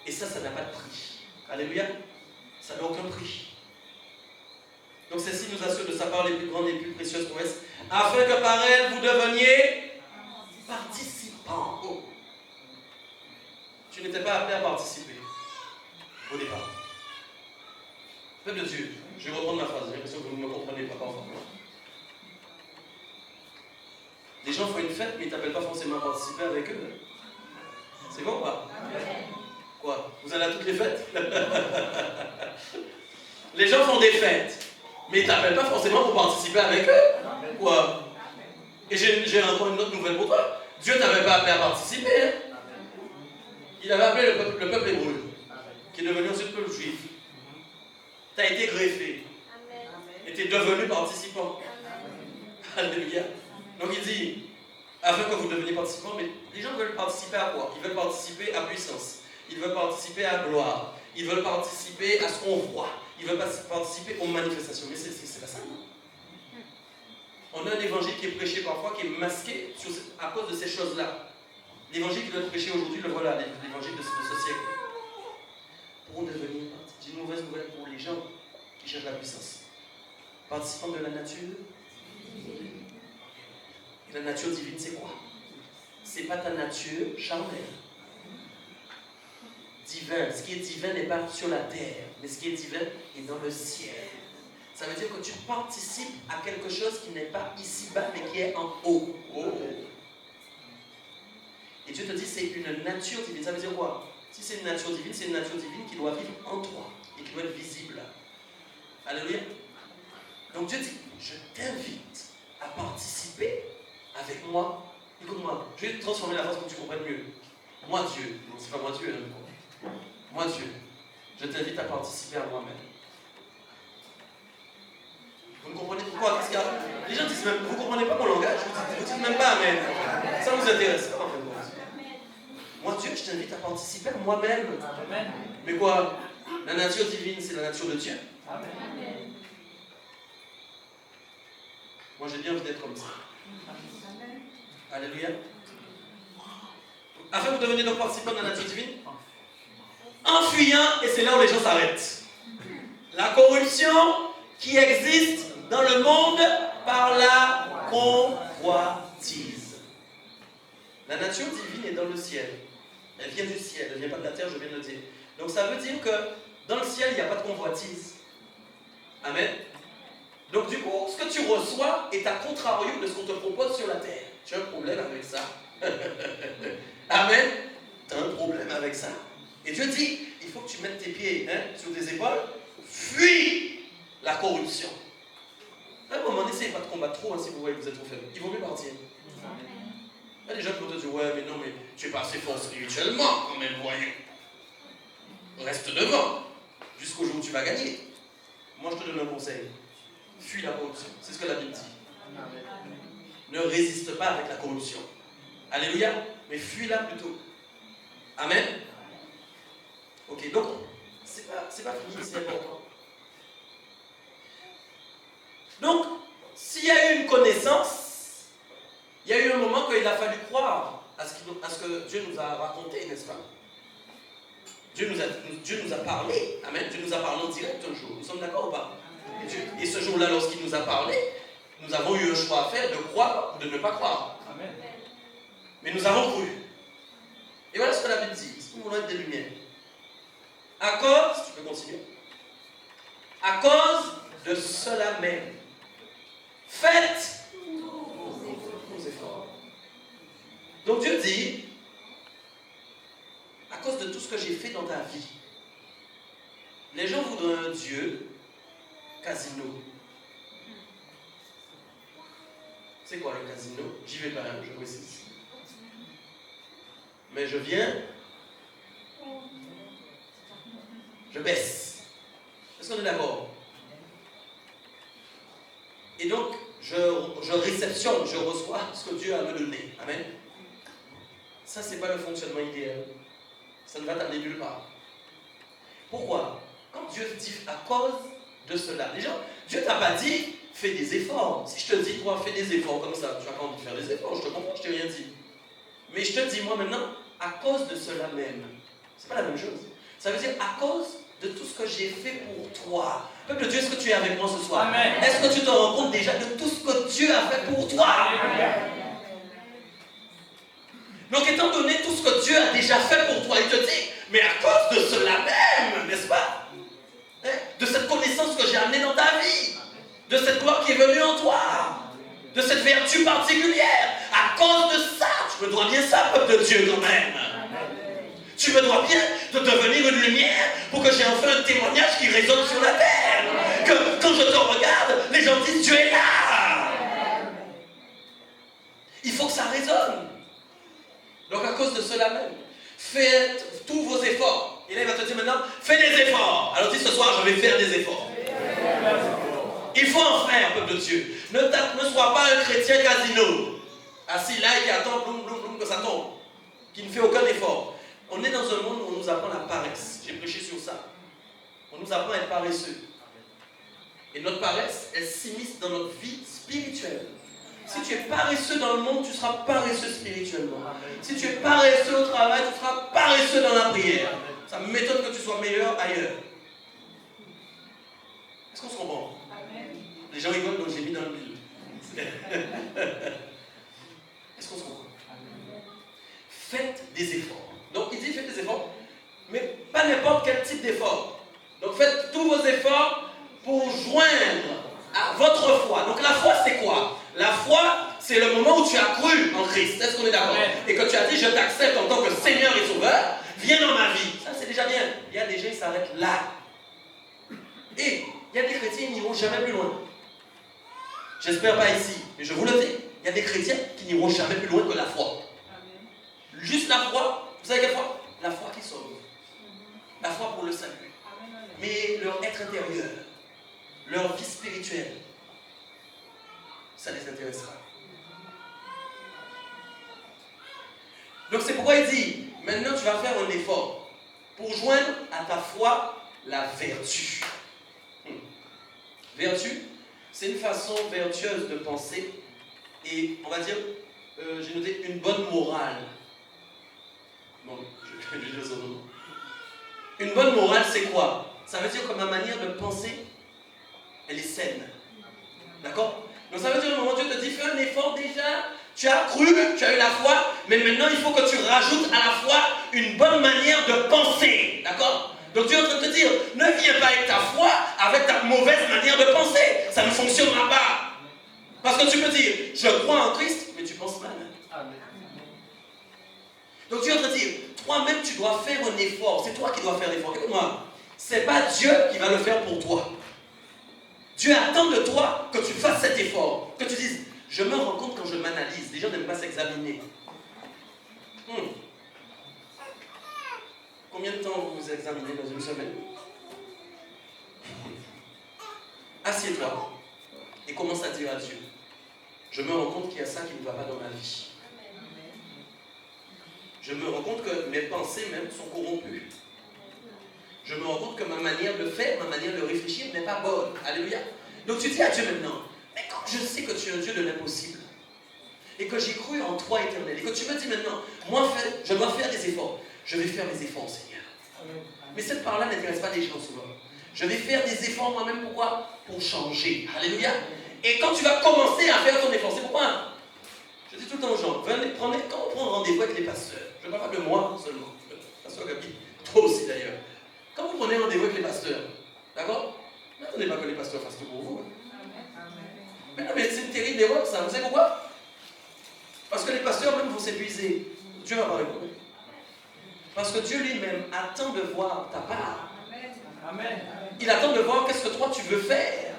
Speaker 1: Et ça n'a pas de prix. Alléluia. Ça n'a aucun prix. Donc celle-ci nous assure de sa part les plus grandes et les plus précieuses promesses, afin que par elle vous deveniez participants. Oh. Tu n'étais pas appelé à participer au départ. Peuple de Dieu, je vais reprendre ma phrase, j'ai l'impression que vous ne me comprenez pas parfois. Les gens font une fête, mais ils ne t'appellent pas forcément à participer avec eux. C'est bon ou pas? Quoi? Vous allez à toutes les fêtes? Les gens font des fêtes, mais ils ne t'appellent pas forcément pour participer avec eux. Quoi? Et j'ai encore une autre nouvelle pour toi. Dieu ne t'avait pas appelé à participer. Hein? Il avait appelé le peuple hébreu, qui est devenu ensuite peuple juif. Tu as été greffé. Et tu es devenu participant. Alléluia. Donc il dit, afin que vous deveniez participants, mais les gens veulent participer à quoi? Ils veulent participer à puissance. Ils veulent participer à gloire. Ils veulent participer à ce qu'on voit. Ils veulent participer aux manifestations. Mais c'est pas ça, non? On a un évangile qui est prêché parfois, qui est masqué à cause de ces choses-là. L'évangile qui doit être prêché aujourd'hui, le voilà, l'évangile de ce siècle. Pour devenir, j'ai une mauvaise nouvelle pour les gens qui cherchent la puissance. Participants de la nature. Et la nature divine, c'est quoi? C'est pas ta nature charnelle. Divin. Ce qui est divin n'est pas sur la terre, mais ce qui est divin est dans le ciel. Ça veut dire que tu participes à quelque chose qui n'est pas ici-bas, mais qui est en haut. Oh. Et Dieu te dit, c'est une nature divine. Ça veut dire quoi? Si c'est une nature divine, c'est une nature divine qui doit vivre en toi et qui doit être visible. Alléluia. Donc Dieu dit, je t'invite à participer avec moi. Écoute-moi, je vais transformer la phrase pour que tu comprennes mieux. Moi Dieu, non c'est pas moi Dieu, hein. Moi Dieu, je t'invite à participer à moi-même. Vous me comprenez pourquoi? Qu'est-ce qu'il y a? Les gens disent même, vous ne comprenez pas mon langage, vous dites même pas amen. Ça vous intéresse pas en fait. Moi Dieu, je t'invite à participer à moi-même. Mais quoi? La nature divine, c'est la nature de Dieu. Amen. Moi j'ai bien envie d'être comme ça. Alléluia. Afin que vous deveniez donc participants de la nature divine, en fuyant, et c'est là où les gens s'arrêtent, la corruption qui existe dans le monde par la convoitise. La nature divine est dans le ciel. Elle vient du ciel, elle ne vient pas de la terre, je viens de le dire. Donc ça veut dire que dans le ciel, il n'y a pas de convoitise. Amen. Donc du coup, ce que tu reçois est à contrario de ce qu'on te propose sur la terre. Tu as un problème avec ça. Amen. Tu as un problème avec ça. Et Dieu dit, il faut que tu mettes tes pieds sur tes épaules. Fuis la corruption. À un moment, n'essayez pas de combattre trop si vous voyez que vous êtes trop faible. Il vaut mieux partir. Il y a des gens qui vont te dire, ouais, mais non, mais tu es pas assez fort spirituellement quand même, voyons. Reste devant jusqu'au jour où tu vas gagner. Moi, je te donne un conseil. Fuis la corruption. C'est ce que la Bible dit. Ne résiste pas avec la corruption. Alléluia. Mais fuis-la plutôt. Amen. Ok, donc, c'est pas fini, c'est important. Donc, s'il y a eu une connaissance, il y a eu un moment qu'il a fallu croire à ce que Dieu nous a raconté, n'est-ce pas? Dieu nous a parlé. Amen. Dieu nous a parlé en direct un jour. Nous sommes d'accord ou pas? Et ce jour-là, lorsqu'il nous a parlé, nous avons eu un choix à faire de croire ou de ne pas croire. Amen. Mais nous avons cru. Et voilà ce que la Bible dit. C'est pour nous mettre des lumières. À cause, tu peux continuer, à cause de cela même, faites vos efforts. Donc Dieu dit, à cause de tout ce que j'ai fait dans ta vie, les gens voudraient un Dieu casino. C'est quoi le casino? J'y vais pas, je précise. Mais je viens, je baisse. Est-ce qu'on est d'accord? Et donc, je réceptionne, je reçois ce que Dieu a à me donner. Amen. Ça, c'est pas le fonctionnement idéal. Ça ne va t'amener nulle part. Pourquoi? Quand Dieu dit à cause de cela, déjà, Dieu t'a pas dit fais des efforts. Si je te dis toi fais des efforts comme ça, tu n'as pas envie de faire des efforts, je te comprends, je t'ai rien dit. Mais je te dis moi maintenant, à cause de cela même. C'est pas la même chose. Ça veut dire à cause de tout ce que j'ai fait pour toi. Peuple de Dieu, est-ce que tu es avec moi ce soir? Amen. Est-ce que tu te rends compte déjà de tout ce que Dieu a fait pour toi? Amen. Donc étant donné tout ce que Dieu a déjà fait pour toi, il te dit, mais à cause de cela même, n'est-ce pas? De cette connaissance que j'ai amenée dans ta vie, de cette gloire qui est venue en toi, de cette vertu particulière, à cause de ça, tu me dois bien ça, peuple de Dieu quand même. Tu me dois bien de devenir une lumière pour que j'ai enfin un témoignage qui résonne sur la terre. Que quand je te regarde, les gens disent Dieu est là. Il faut que ça résonne. Donc à cause de cela même, faites tous vos efforts. Et là il va te dire maintenant, fais des efforts. Alors dis ce soir, je vais faire des efforts. Il faut en faire, peuple de Dieu. Ne sois pas un chrétien casino. Assis là et qui attend, bloum, bloum, bloum, que ça tombe. Qui ne fait aucun effort. On est dans un monde où on nous apprend la paresse. J'ai prêché sur ça. On nous apprend à être paresseux. Et notre paresse, elle s'immisce dans notre vie spirituelle. Si tu es paresseux dans le monde, tu seras paresseux spirituellement. Si tu es paresseux au travail, tu seras paresseux dans la prière. Ça m'étonne que tu sois meilleur ailleurs. Est-ce qu'on se comprend? Les gens rigolent, donc j'ai mis dans le mille. Est-ce qu'on se comprend? Faites des efforts. Donc il dit faites des efforts, mais pas n'importe quel type d'effort. Donc faites tous vos efforts pour joindre à votre foi. Donc la foi c'est quoi? La foi c'est le moment où tu as cru en Christ. Est-ce qu'on est d'accord? Et que tu as dit je t'accepte en tant que Seigneur et Sauveur. viens dans ma vie. Ça, c'est déjà bien. Il y a des gens qui s'arrêtent là. Et il y a des chrétiens qui n'iront jamais plus loin. J'espère pas ici, mais je vous le dis. Il y a des chrétiens qui n'iront jamais plus loin que la foi. Amen. Juste la foi. Vous savez quelle foi? La foi qui sauve. La foi pour le salut. Amen. Mais leur être intérieur, leur vie spirituelle, ça les intéressera. Donc c'est pourquoi il dit, maintenant tu vas faire un effort pour joindre à ta foi la vertu. Vertu, c'est une façon vertueuse de penser et on va dire, j'ai noté une bonne morale. Bon, je vais dire son nom. Une bonne morale, c'est quoi? Ça veut dire que ma manière de penser, elle est saine. D'accord? Donc ça veut dire, au moment où Dieu te dit, fais un effort déjà, tu as cru, tu as eu la foi, mais maintenant il faut que tu rajoutes à la foi une bonne manière de penser. D'accord? Donc Dieu est en train de te dire, ne viens pas avec ta foi, avec ta mauvaise manière de penser. Ça ne fonctionnera pas. Parce que tu peux dire, je crois en Christ, mais tu penses mal. Amen. Donc Dieu est en train de dire, toi-même tu dois faire un effort. C'est toi qui dois faire l'effort. Écoute-moi, c'est pas Dieu qui va le faire pour toi. Dieu attend de toi que tu fasses cet effort. Que tu dises, je me rends compte quand je m'analyse. Les gens n'aiment pas s'examiner. Combien de temps vous vous examinez dans une semaine? Assieds-toi et commence à dire à Dieu, je me rends compte qu'il y a ça qui ne va pas dans ma vie. Je me rends compte que mes pensées même sont corrompues. Je me rends compte que ma manière de faire, ma manière de réfléchir n'est pas bonne. Alléluia. Donc tu dis à Dieu maintenant, mais quand je sais que tu es un Dieu de l'impossible, et que j'ai cru en toi éternel, et que tu me dis maintenant, moi je dois faire des efforts, je vais faire des efforts, Seigneur. Amen. Mais cette parole-là n'intéresse pas les gens souvent. Je vais faire des efforts moi-même, pourquoi? Pour changer. Alléluia. Et quand tu vas commencer à faire ton effort, c'est pourquoi je dis tout le temps aux gens, venez, quand on prend rendez-vous avec les pasteurs, je ne parle pas de moi seulement, pasteur Gabi, toi aussi d'ailleurs. Quand vous prenez rendez-vous avec les pasteurs, d'accord? N'attendez pas que les pasteurs fassent tout pour vous. Mais non, mais c'est une terrible erreur ça. Vous savez pourquoi? Parce que les pasteurs même vont s'épuiser. Dieu va pas répondre. Parce que Dieu lui-même attend de voir ta part. Amen. Il attend de voir qu'est-ce que toi tu veux faire.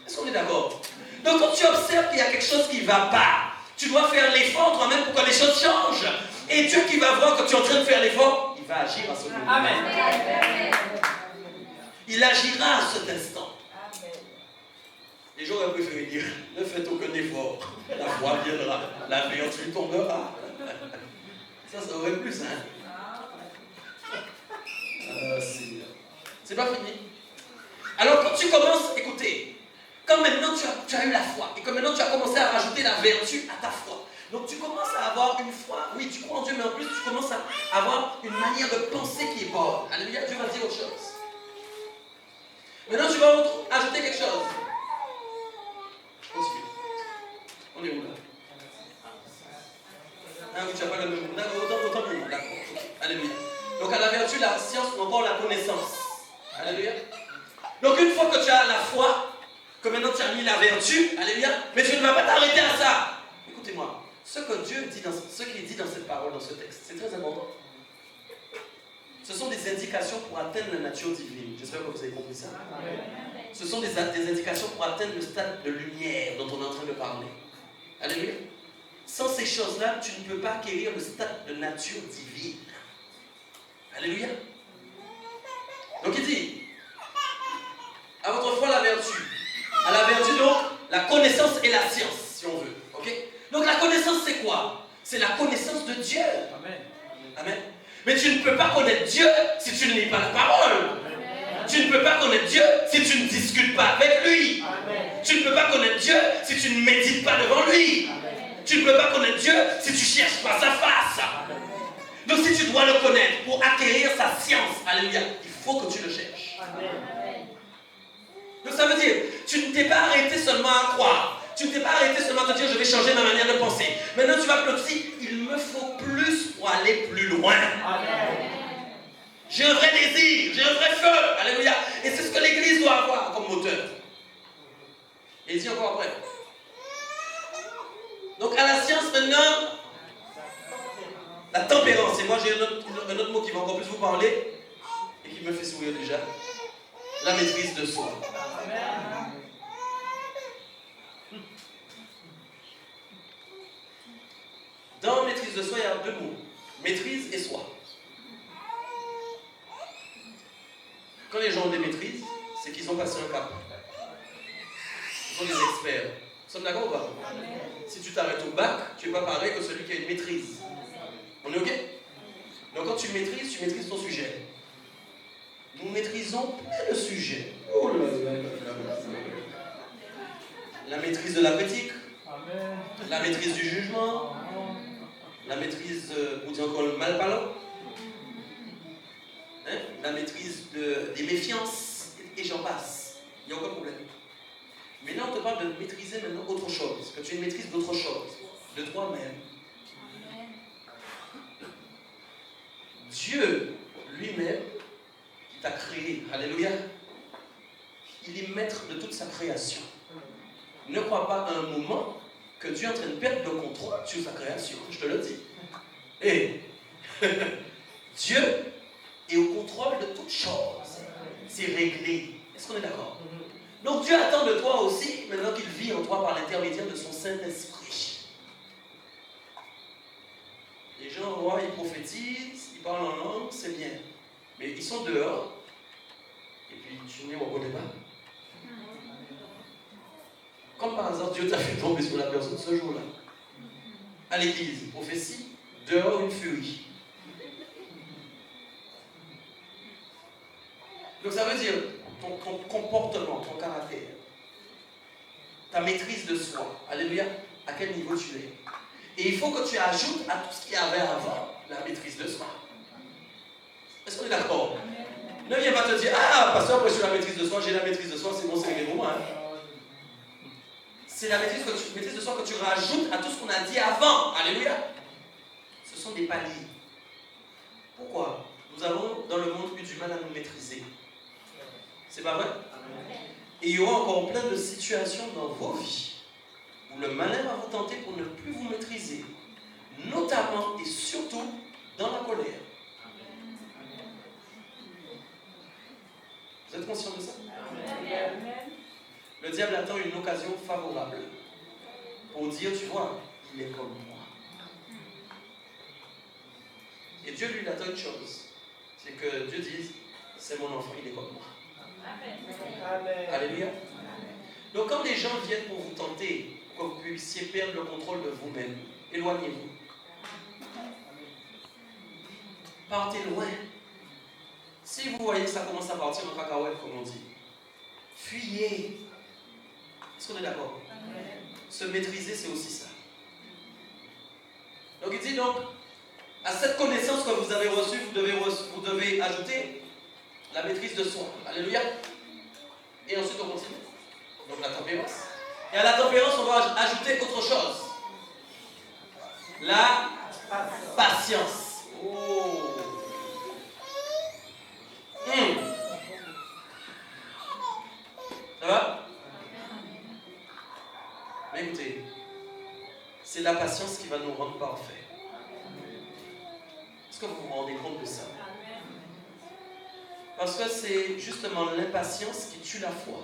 Speaker 1: Est-ce qu'on est d'accord? Donc quand tu observes qu'il y a quelque chose qui ne va pas, tu dois faire l'effort toi-même pour que les choses changent. Et Dieu qui va voir que tu es en train de faire l'effort, il va agir à ce moment. Amen. Il agira à cet instant. Les gens auraient préféré dire, ne faites aucun effort, la foi viendra, la vertu tombera. Ça aurait plus, hein? C'est pas fini. Alors quand tu commences, écoutez, quand maintenant tu as eu la foi, et que maintenant tu as commencé à rajouter la vertu à ta foi, donc tu commences à avoir une foi, oui tu crois en Dieu, mais en plus tu commences à avoir une manière de penser qui est bonne. Alléluia, Dieu va dire autre chose. Maintenant tu vas ajouter quelque chose. Continue. On est où là? Ah oui, tu n'as pas le même. Autant mieux. D'accord. Alléluia. Donc à la vertu, la science ou encore la connaissance. Alléluia. Donc une fois que tu as la foi, que maintenant tu as mis la vertu, alléluia, mais tu ne vas pas t'arrêter à ça. Écoutez-moi, ce que Dieu dit ce qui est dit dans cette parole, dans ce texte, c'est très important. Ce sont des indications pour atteindre la nature divine. J'espère que vous avez compris ça. Amen. Ce sont des indications pour atteindre le stade de lumière dont on est en train de parler. Alléluia. Sans ces choses-là, tu ne peux pas acquérir le stade de nature divine. Alléluia. Donc il dit, à votre foi la vertu. À la vertu donc, la connaissance et la science, si on veut. Okay? Donc la connaissance c'est quoi? C'est la connaissance de Dieu. Amen. Amen. Mais tu ne peux pas connaître Dieu si tu ne lis pas la parole. Amen. Tu ne peux pas connaître Dieu si tu ne discutes pas avec lui. Amen. Tu ne peux pas connaître Dieu si tu ne médites pas devant lui. Amen. Tu ne peux pas connaître Dieu si tu ne cherches pas sa face. Amen. Donc si tu dois le connaître pour acquérir sa science, alléluia, il faut que tu le cherches. Amen. Donc ça veut dire, tu ne t'es pas arrêté seulement à croire. Tu ne t'es pas arrêté seulement à te dire, je vais changer ma manière de penser. Maintenant tu vas plutôt, il me faut plus pour aller plus loin. Amen. J'ai un vrai désir, j'ai un vrai feu. Alléluia. Et c'est ce que l'Église doit avoir comme moteur. Et il dit encore après. Donc à la science maintenant, La tempérance. Et moi, j'ai un autre mot qui va encore plus vous parler et qui me fait sourire déjà. La maîtrise de soi. Dans maîtrise de soi, il y a deux mots. Maîtrise et soi. Quand les gens ont des maîtrises, c'est qu'ils ont passé un cap. Ils sont des experts. Nous sommes d'accord ou pas? Si tu t'arrêtes au bac, tu n'es pas pareil que celui qui a une maîtrise. On est OK? Donc quand tu maîtrises ton sujet. Nous maîtrisons plein de sujets. Oh là là là là. La maîtrise de la critique. La maîtrise du jugement. La maîtrise, on dit encore le mal parlant. Hein? La maîtrise des méfiances. Et j'en passe. Il n'y a aucun problème. Maintenant, on te parle de maîtriser maintenant autre chose. Que tu aies une maîtrise d'autre chose. De toi-même. Dieu lui-même qui t'a créé. Alléluia. Il est maître de toute sa création. Ne crois pas à un moment que Dieu est en train de perdre le contrôle sur sa création. Je te le dis. Et Dieu est au contrôle de toutes choses. C'est réglé. Est-ce qu'on est d'accord? Donc Dieu attend de toi aussi, maintenant qu'il vit en toi par l'intermédiaire de son Saint-Esprit. Les gens, ouais, ils prophétisent, ils parlent en langue, c'est bien. Mais ils sont dehors, et puis tu n'y reconnais pas. Comme par hasard, Dieu t'a fait tomber sur la personne ce jour-là. À l'église, prophétie, dehors une furie. Donc ça veut dire ton comportement, ton caractère, ta maîtrise de soi. Alléluia. À quel niveau tu es. Et il faut que tu ajoutes à tout ce qu'il y avait avant la maîtrise de soi. Est-ce qu'on est d'accord? Ne viens pas te dire, ah, pasteur, après sur la maîtrise de soi, j'ai la maîtrise de soi, c'est bon, c'est réglé pour moi. Hein? C'est la maîtrise de soi que tu rajoutes à tout ce qu'on a dit avant. Alléluia. Ce sont des paliers. Pourquoi? Nous avons dans le monde eu du mal à nous maîtriser. C'est pas vrai? Et il y aura encore plein de situations dans vos vies où le malin va vous tenter pour ne plus vous maîtriser. Notamment et surtout dans la colère. Vous êtes conscient de ça? Le diable attend une occasion favorable pour dire, tu vois, il est comme moi. Et Dieu lui attend une chose, c'est que Dieu dise, c'est mon enfant, il est comme moi. Amen. Alléluia. Donc quand les gens viennent pour vous tenter, pour que vous puissiez perdre le contrôle de vous-même, éloignez-vous. Partez loin. Si vous voyez que ça commence à partir en cacahuète, comme on dit, fuyez. Est-ce qu'on est d'accord? Se maîtriser, c'est aussi ça. Donc il dit donc, à cette connaissance que vous avez reçue, vous devez ajouter la maîtrise de soi. Alléluia. Et ensuite on continue. Donc la tempérance. Et à la tempérance, on va ajouter autre chose. La patience. Oh. Ça va? Mais écoutez, c'est la patience qui va nous rendre parfaits. Est-ce que vous vous rendez compte de ça? Parce que c'est justement l'impatience qui tue la foi.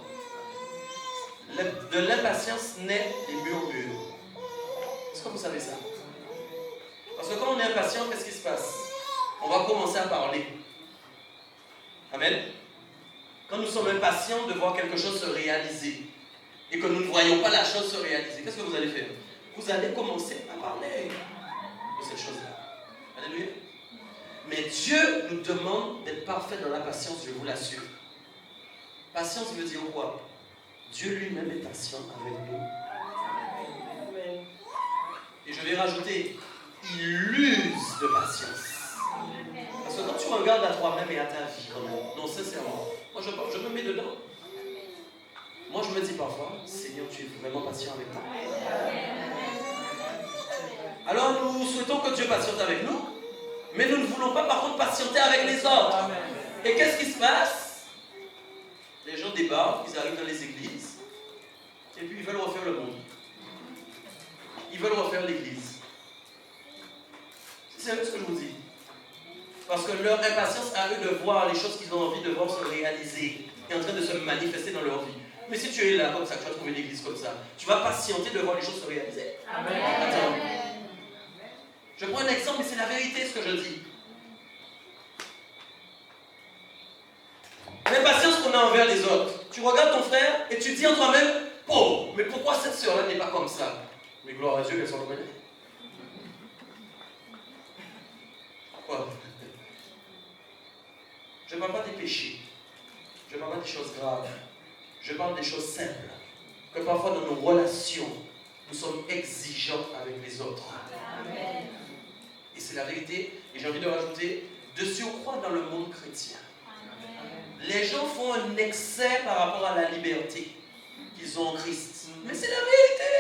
Speaker 1: De l'impatience naît des murmures. Est-ce que vous savez ça? Parce que quand on est impatient, qu'est-ce qui se passe? On va commencer à parler. Amen. Quand nous sommes impatients de voir quelque chose se réaliser et que nous ne voyons pas la chose se réaliser, qu'est-ce que vous allez faire? Vous allez commencer à parler de cette chose-là. Alléluia. Mais Dieu nous demande d'être parfaits dans la patience, je vous l'assure. Patience veut dire quoi? Dieu lui-même est patient avec nous. Et je vais rajouter, il use de patience. Parce que quand tu regardes à toi-même et à ta vie, non, sincèrement, moi je me mets dedans. Moi je me dis parfois, Seigneur, tu es vraiment patient avec moi. Alors nous souhaitons que Dieu patiente avec nous, mais nous ne voulons pas par contre patienter avec les autres. Et qu'est-ce qui se passe? Les gens débarquent, ils arrivent dans les églises, et puis ils veulent refaire le monde. Ils veulent refaire l'église. C'est ce que je vous dis. Parce que leur impatience à eux de voir les choses qu'ils ont envie de voir se réaliser est en train de se manifester dans leur vie. Mais si tu es là comme ça, tu vas trouver une église comme ça, tu vas patienter de voir les choses se réaliser. Amen. Attends. Je prends un exemple, mais c'est la vérité ce que je dis. L'impatience qu'on a envers les autres. Tu regardes ton frère et tu dis en toi-même, oh, mais pourquoi cette sœur-là n'est pas comme ça? Mais gloire à Dieu qu'elle soit reconnue. Pourquoi? Je ne parle pas des péchés. Je ne parle pas des choses graves. Je parle des choses simples. Que parfois dans nos relations, nous sommes exigeants avec les autres. Amen. Et c'est la vérité. Et j'ai envie de rajouter, de surcroît dans le monde chrétien. Les gens font un excès par rapport à la liberté qu'ils ont en Christ. Mais c'est la vérité.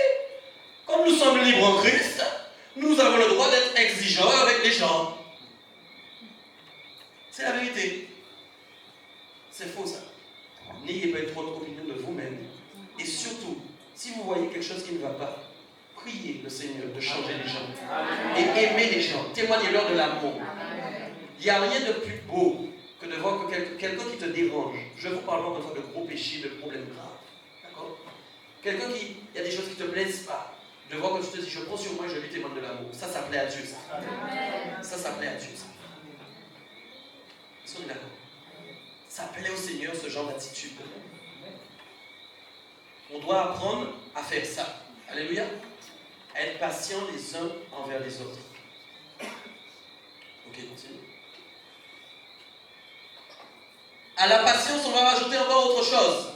Speaker 1: Comme nous sommes libres en Christ, nous avons le droit d'être exigeants avec les gens. C'est la vérité. C'est faux ça. N'ayez pas trop d'opinion de vous-même. Et surtout, si vous voyez quelque chose qui ne va pas, priez le Seigneur de changer les gens. Et aimez les gens. Témoignez-leur de l'amour. Il n'y a rien de plus beau que de voir que quelqu'un qui te dérange. Je ne vous parle pas de gros péchés, de problèmes graves. D'accord? Quelqu'un qui, il y a des choses qui ne te plaisent pas. De voir que tu te dis, je prends sur moi et je lui témoigne de l'amour. Ça plaît à Dieu, ça. Ça plaît à Dieu, ça. Est-ce qu'on est d'accord? Ça plaît au Seigneur, ce genre d'attitude. On doit apprendre à faire ça. Alléluia. À être patient les uns envers les autres. Ok, continue. À la patience, on va rajouter encore autre chose.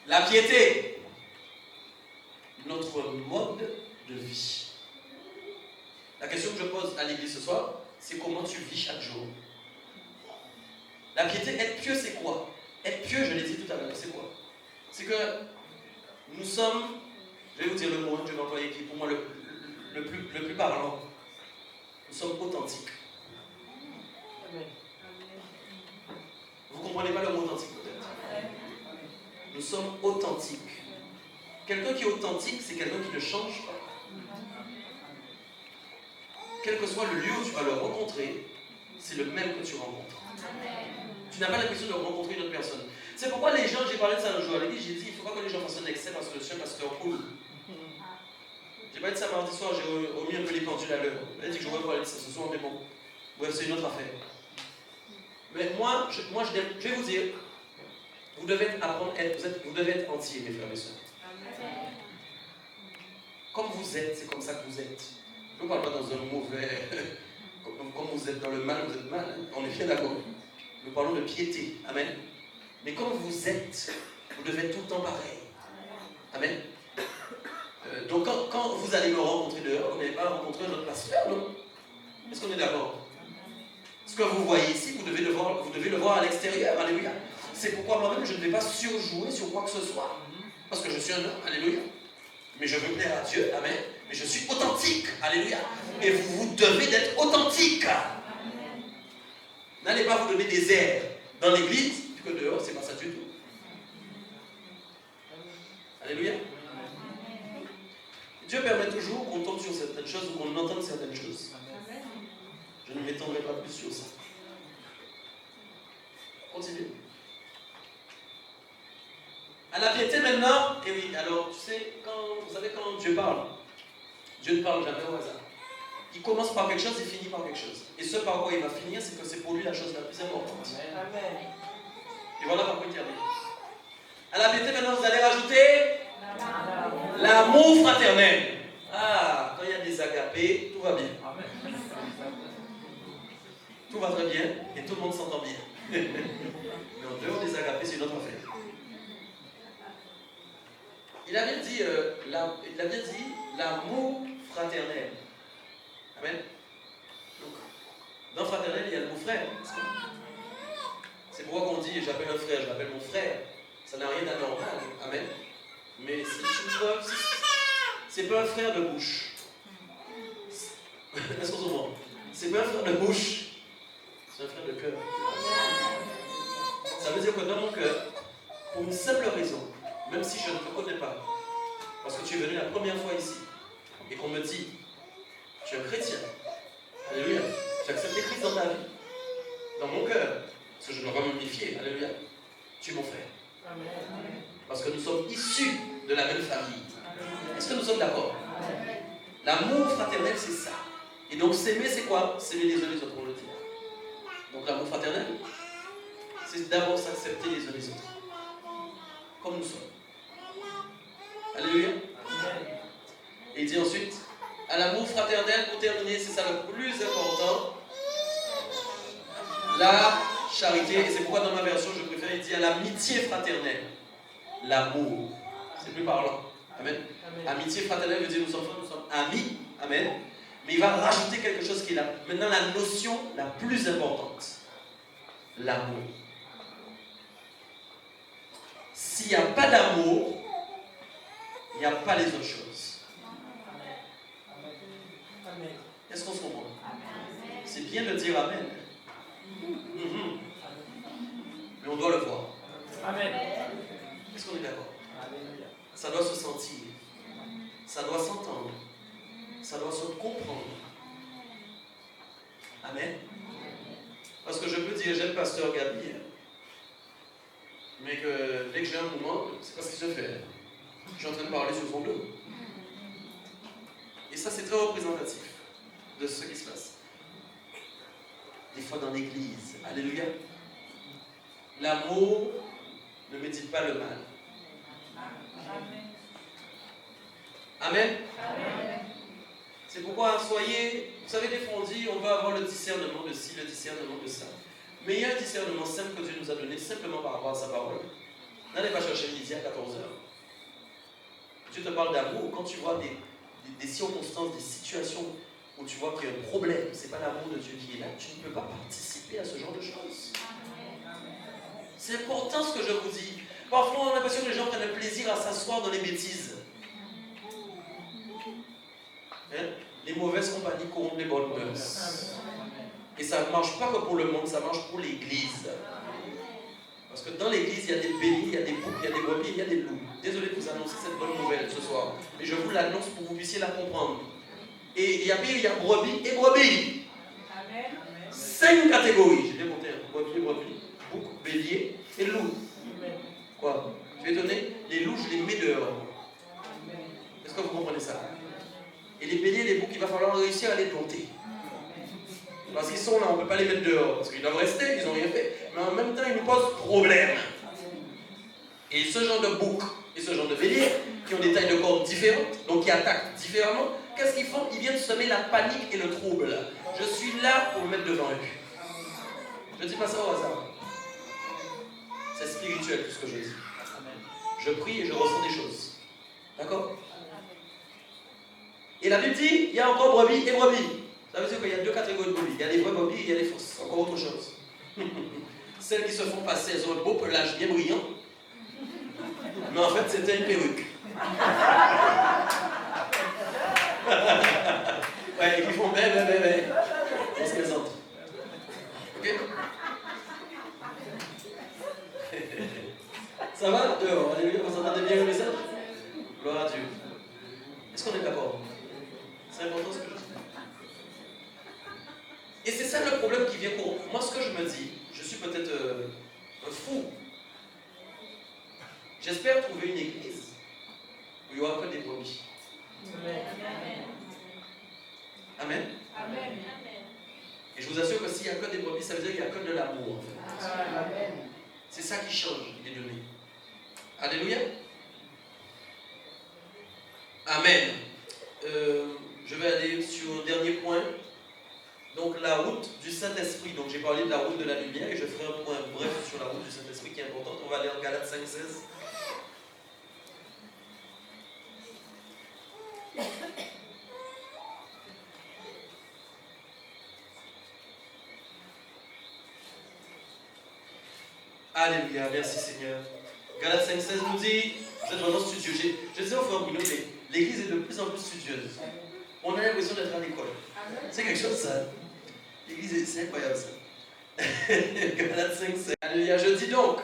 Speaker 1: La piété. Notre mode de vie. La question que je pose à l'église ce soir, c'est comment tu vis chaque jour. La piété, être pieux, c'est quoi? Être pieux, je l'ai dit tout à l'heure, c'est quoi? C'est que nous sommes, je vais vous dire le mot, je vais employer qui est pour moi le plus parlant. Nous sommes authentiques. Vous ne comprenez pas le mot authentique peut-être? Nous sommes authentiques. Quelqu'un qui est authentique, c'est quelqu'un qui ne change pas. Quel que soit le lieu où tu vas le rencontrer, c'est le même que tu rencontres. Tu n'as pas l'impression de rencontrer une autre personne. C'est pourquoi les gens, j'ai parlé de ça un jour à l'église, j'ai dit, il ne faut pas que les gens fassent un excès parce que je suis un pasteur cool. J'ai pas dit ça mardi soir, j'ai remis un peu les pendules à l'heure. J'ai dit que j'aurais parlé de ça ce soir, mais bon. Bref, c'est une autre affaire. Mais moi, je vais vous dire, vous devez apprendre à être, vous devez être entier, mes frères et sœurs. Comme vous êtes, c'est comme ça que vous êtes. Je ne parle pas dans un mauvais... Comme vous êtes dans le mal, vous êtes mal. Hein? On est bien d'accord. Nous parlons de piété. Amen. Mais comme vous êtes, vous devez être tout le temps pareil. Amen. Donc quand vous allez me rencontrer dehors, vous n'allez pas rencontrer notre pasteur, non? Est-ce qu'on est d'accord? Ce que vous voyez ici, vous devez le voir à l'extérieur. Alléluia. C'est pourquoi moi-même, je ne vais pas surjouer sur quoi que ce soit. Parce que je suis un homme. Alléluia. Mais je veux plaire à Dieu. Amen. Mais je suis authentique. Alléluia. Et vous devez d'être authentique. N'allez pas vous donner des airs dans l'église, puis que dehors, c'est pas ça du tout. Alléluia. Dieu permet toujours qu'on tombe sur certaines choses ou qu'on entende certaines choses. Je ne m'étendrai pas plus sur ça. Continue. À la piété maintenant, et oui, alors tu sais, vous savez quand Dieu parle, Dieu ne parle jamais au hasard. Il commence par quelque chose et finit par quelque chose. Et ce par quoi il va finir, c'est que c'est pour lui la chose la plus importante. Amen. Et voilà pourquoi il termine. À la piété maintenant, vous allez rajouter l'amour fraternel. Ah, quand il y a des agapés, tout va bien. Amen. Tout va très bien et tout le monde s'entend bien. Mais en dehors des agapés, c'est une autre affaire. Il a bien dit l'amour fraternel. Amen. Donc, dans fraternel, il y a le mot frère. C'est pourquoi qu'on dit j'appelle un frère, je l'appelle mon frère. Ça n'a rien d'anormal. Amen. Mais c'est une preuve, c'est pas un frère de bouche. Est-ce qu'on se voit? C'est pas un frère de bouche, c'est un frère de cœur. Ça veut dire que dans mon cœur, pour une simple raison, même si je ne te connais pas, parce que tu es venu la première fois ici, et qu'on me dit, tu es un chrétien, Alléluia. J'ai accepté Christ dans ta vie, dans mon cœur, parce que je dois vraiment me méfier. Alléluia. Tu es mon frère. Parce que nous sommes issus de la même famille. Est-ce que nous sommes d'accord? L'amour fraternel, c'est ça. Et donc s'aimer, c'est quoi? S'aimer les uns les autres, on le dit. Donc l'amour fraternel, c'est d'abord s'accepter les uns les autres. Comme nous sommes. Alléluia. Et il dit ensuite, à l'amour fraternel, pour terminer, c'est ça le plus important, la charité. Et c'est pourquoi dans ma version, je préfère, il dit à l'amitié fraternelle. L'amour. C'est plus parlant. Amen. Amitié fraternelle veut dire nous sommes amis. Amen. Mais il va rajouter quelque chose qui est maintenant la notion la plus importante. L'amour. S'il n'y a pas d'amour, il n'y a pas les autres choses. Est-ce qu'on se comprend? C'est bien de dire Amen. Mais on doit le voir.
Speaker 2: Amen.
Speaker 1: Est-ce qu'on est d'accord? Ça doit se sentir. Ça doit s'entendre. Ça doit se comprendre. Amen. Parce que je peux dire, j'aime pasteur Gabi, mais que dès que j'ai un moment, c'est pas ce qui se fait. Je suis en train de parler sur son dos. Et ça, c'est très représentatif de ce qui se passe. Des fois dans l'église. Alléluia. L'amour ne médite pas le mal. Amen. Amen. C'est pourquoi soyez, vous savez, des fois on dit on veut avoir le discernement de ci, le discernement de ça. Mais il y a un discernement simple que Dieu nous a donné simplement par rapport à sa parole. N'allez pas chercher midi à 14h. Dieu te parle d'amour. Quand tu vois des circonstances, des situations où tu vois qu'il y a un problème, ce n'est pas l'amour de Dieu qui est là, tu ne peux pas participer à ce genre de choses. C'est important ce que je vous dis. Parfois on a l'impression que les gens prennent un plaisir à s'asseoir dans les bêtises. Hein? Les mauvaises compagnies corrompent les bonnes mœurs. Et ça ne marche pas que pour le monde, ça marche pour l'église. Parce que dans l'église, il y a des bénis, il y a des boucs, il y a des brebis, il y a des loups. Désolé de vous annoncer cette bonne nouvelle ce soir. Mais je vous l'annonce pour que vous puissiez la comprendre. Et il y a brebis et brebis. 5 catégories. J'ai bien compté. Brebis, bouc, bélier et loup. Quoi? Tu es étonné? Les loups, je les mets dehors. Est-ce que vous comprenez ça? Et les béliers, les boucs, il va falloir réussir à les dompter. Parce qu'ils sont là, on ne peut pas les mettre dehors. Parce qu'ils doivent rester, ils n'ont rien fait. Mais en même temps, ils nous posent problème. Et ce genre de boucs et ce genre de béliers, qui ont des tailles de corps différentes, donc qui attaquent différemment, qu'est-ce qu'ils font? Ils viennent semer la panique et le trouble. Je suis là pour me mettre devant eux. Je ne dis pas ça au hasard. C'est spirituel tout ce que je dis. Je prie et je ressens des choses. D'accord? Et la Bible dit, il y a encore brebis et brebis. Ça veut dire qu'il y a 2 catégories de brebis. Il y a les vraies brebis et il y a les fausses. Encore autre chose. Celles qui se font passer, elles ont un beau pelage bien brillant. Mais en fait, c'était une perruque. Ouais, et qui font bé. On se présente. Ok? Ça va dehors? Alléluia, vous entendez bien le message? Gloire à Dieu. Est-ce qu'on est d'accord? C'est important ce que je dis. Et c'est ça le problème qui vient corrompre. Moi, ce que je me dis, je suis peut-être un fou. J'espère trouver une église où il n'y aura que des brebis. Amen. Amen. Et je vous assure que s'il n'y a que des brebis, ça veut dire qu'il n'y a que de l'amour. En fait. C'est ça qui change les données. Alléluia. Amen. Je vais aller sur le dernier point. Donc la route du Saint-Esprit. Donc j'ai parlé de la route de la lumière et je ferai un point bref sur la route du Saint-Esprit qui est importante. On va aller en Galates 5,16. Alléluia, merci Seigneur. Galates 5,16 nous dit, vous êtes vraiment studieux. Je disais au frère Bruno, l'église est de plus en plus studieuse. On a l'impression d'être à l'école. C'est quelque chose ça. L'église, c'est incroyable ça. Galates 5,16. Alléluia, je dis donc,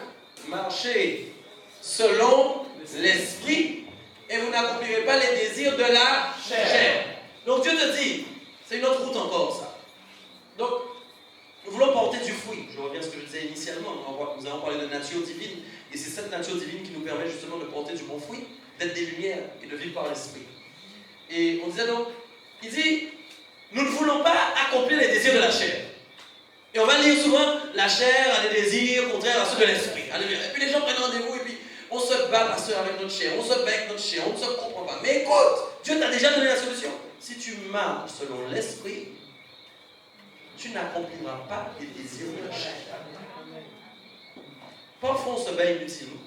Speaker 1: marchez selon l'esprit et vous n'accomplirez pas les désirs de la chair. Donc Dieu te dit, c'est une autre route encore ça. Donc, nous voulons porter du fruit. Je reviens à ce que je disais initialement. Nous avons parlé de nature divine. Et c'est cette nature divine qui nous permet justement de porter du bon fruit, d'être des lumières et de vivre par l'esprit. Et on disait donc, il dit, nous ne voulons pas accomplir les désirs de la chair. Et on va lire souvent, la chair a des désirs contraires à ceux de l'esprit. Et puis les gens prennent rendez-vous et puis on se bat, pasteur, avec notre chair, on se bat avec notre chair, on ne se comprend pas. Mais écoute, Dieu t'a déjà donné la solution. Si tu marches selon l'esprit, tu n'accompliras pas les désirs de la chair. Parfois, on se bat inutilement.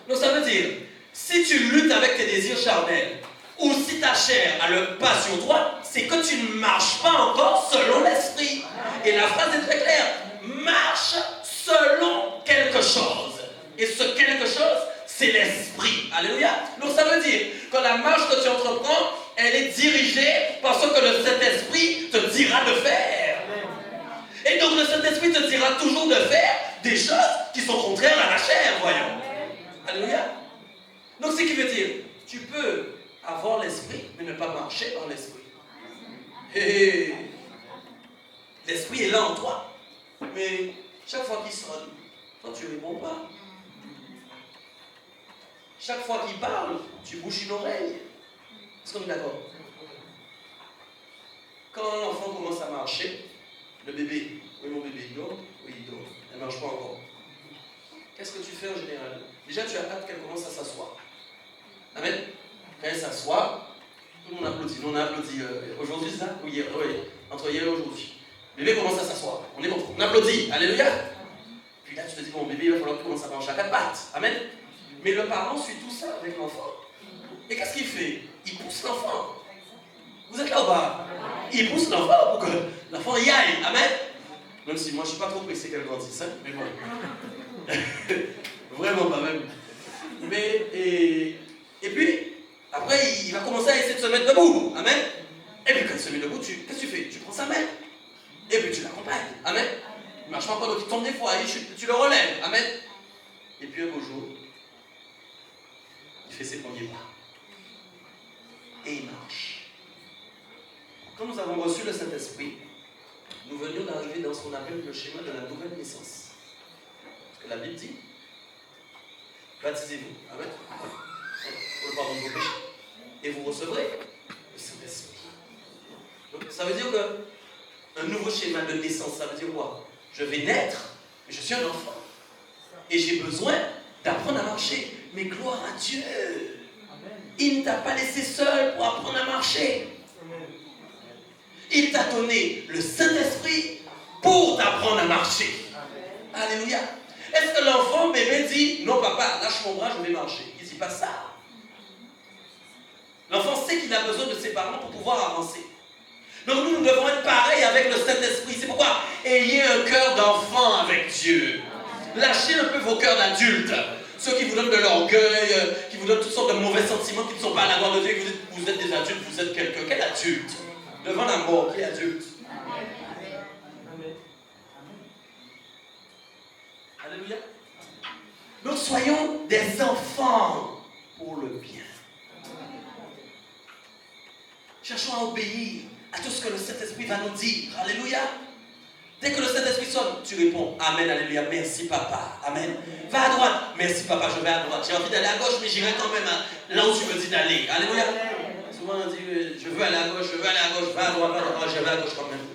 Speaker 1: Donc ça veut dire, si tu luttes avec tes désirs charnels, ou si ta chair a le pas sur toi, c'est que tu ne marches pas encore selon l'esprit. Et la phrase est très claire. Marche selon quelque chose. Et ce quelque chose, c'est l'esprit. Alléluia. Donc ça veut dire que la marche que tu entreprends, elle est dirigée par ce que le Saint-Esprit te dira de faire. Et donc le Saint-Esprit te dira toujours de faire des choses qui sont contraires à la chair, voyons. Alléluia. Donc ce qui veut dire, tu peux avoir l'esprit, mais ne pas marcher dans l'esprit. Et l'esprit est là en toi. Mais chaque fois qu'il sonne, toi tu ne réponds pas. Chaque fois qu'il parle, tu bouches une oreille. Est-ce qu'on est d'accord? Quand l'enfant commence à marcher, le bébé, oui mon bébé, il dort, oui il dort, elle ne marche pas encore. Qu'est-ce que tu fais en général? Déjà tu as hâte qu'elle commence à s'asseoir. Amen. Quand elle s'assoit, tout le monde applaudit. Nous on a applaudi aujourd'hui, c'est ça? Oui, hier, oui, entre hier et aujourd'hui. Le bébé commence à s'asseoir. On est content. On applaudit. Alléluia. Puis là tu te dis, bon bébé, il va falloir que tu commences à marcher à quatre pattes. Amen. Mais le parent suit tout ça avec l'enfant. Et qu'est-ce qu'il fait? Il pousse l'enfant. Vous êtes là ou pas? Il pousse l'enfant pour que l'enfant y aille. Amen. Même si moi je ne suis pas trop pressé qu'elle grandisse, hein? Mais bon. Vraiment pas même. Mais, et puis, après, il va commencer à essayer de se mettre debout. Amen. Et puis quand il se met debout, qu'est-ce que tu fais? Tu prends sa main. Et puis tu l'accompagnes. Amen. Il ne marche pas encore, donc il tombe des fois, il chute, tu le relèves. Amen. Et puis un beau jour, il fait ses premiers pas. Et il marche. Quand nous avons reçu le Saint-Esprit, nous venions d'arriver dans ce qu'on appelle le schéma de la nouvelle naissance. Parce que la Bible dit, baptisez-vous. Amen. Pour le pardon de vos péchés. Et vous recevrez le Saint-Esprit. Donc ça veut dire qu'un nouveau schéma de naissance, ça veut dire quoi? Je vais naître, mais je suis un enfant. Et j'ai besoin d'apprendre à marcher. Mais gloire à Dieu. Il ne t'a pas laissé seul pour apprendre à marcher. Il t'a donné le Saint-Esprit pour t'apprendre à marcher. Alléluia. Est-ce que l'enfant bébé dit, non papa, lâche mon bras, je vais marcher? Il ne dit pas ça. L'enfant sait qu'il a besoin de ses parents pour pouvoir avancer. Donc nous devons être pareils avec le Saint-Esprit. C'est pourquoi ayez un cœur d'enfant avec Dieu. Lâchez un peu vos cœurs d'adultes. Ceux qui vous donnent de l'orgueil, qui vous donnent toutes sortes de mauvais sentiments qui ne sont pas à la gloire de Dieu. Vous êtes des adultes, vous êtes quelqu'un. Quel adulte? Devant la mort, qui est adulte? Amen. Alléluia. Donc soyons des enfants pour le bien. Cherchons à obéir à tout ce que le Saint-Esprit va nous dire. Alléluia. Dès que le Saint-Esprit sonne, tu réponds Amen, Alléluia, merci papa. Amen. Va à droite. Merci papa, je vais à droite. J'ai envie d'aller à gauche, mais j'irai quand même là où tu me dis d'aller. Alléluia. Souvent on dit je veux aller à gauche, je veux aller à gauche, va à droite, je vais à gauche quand même.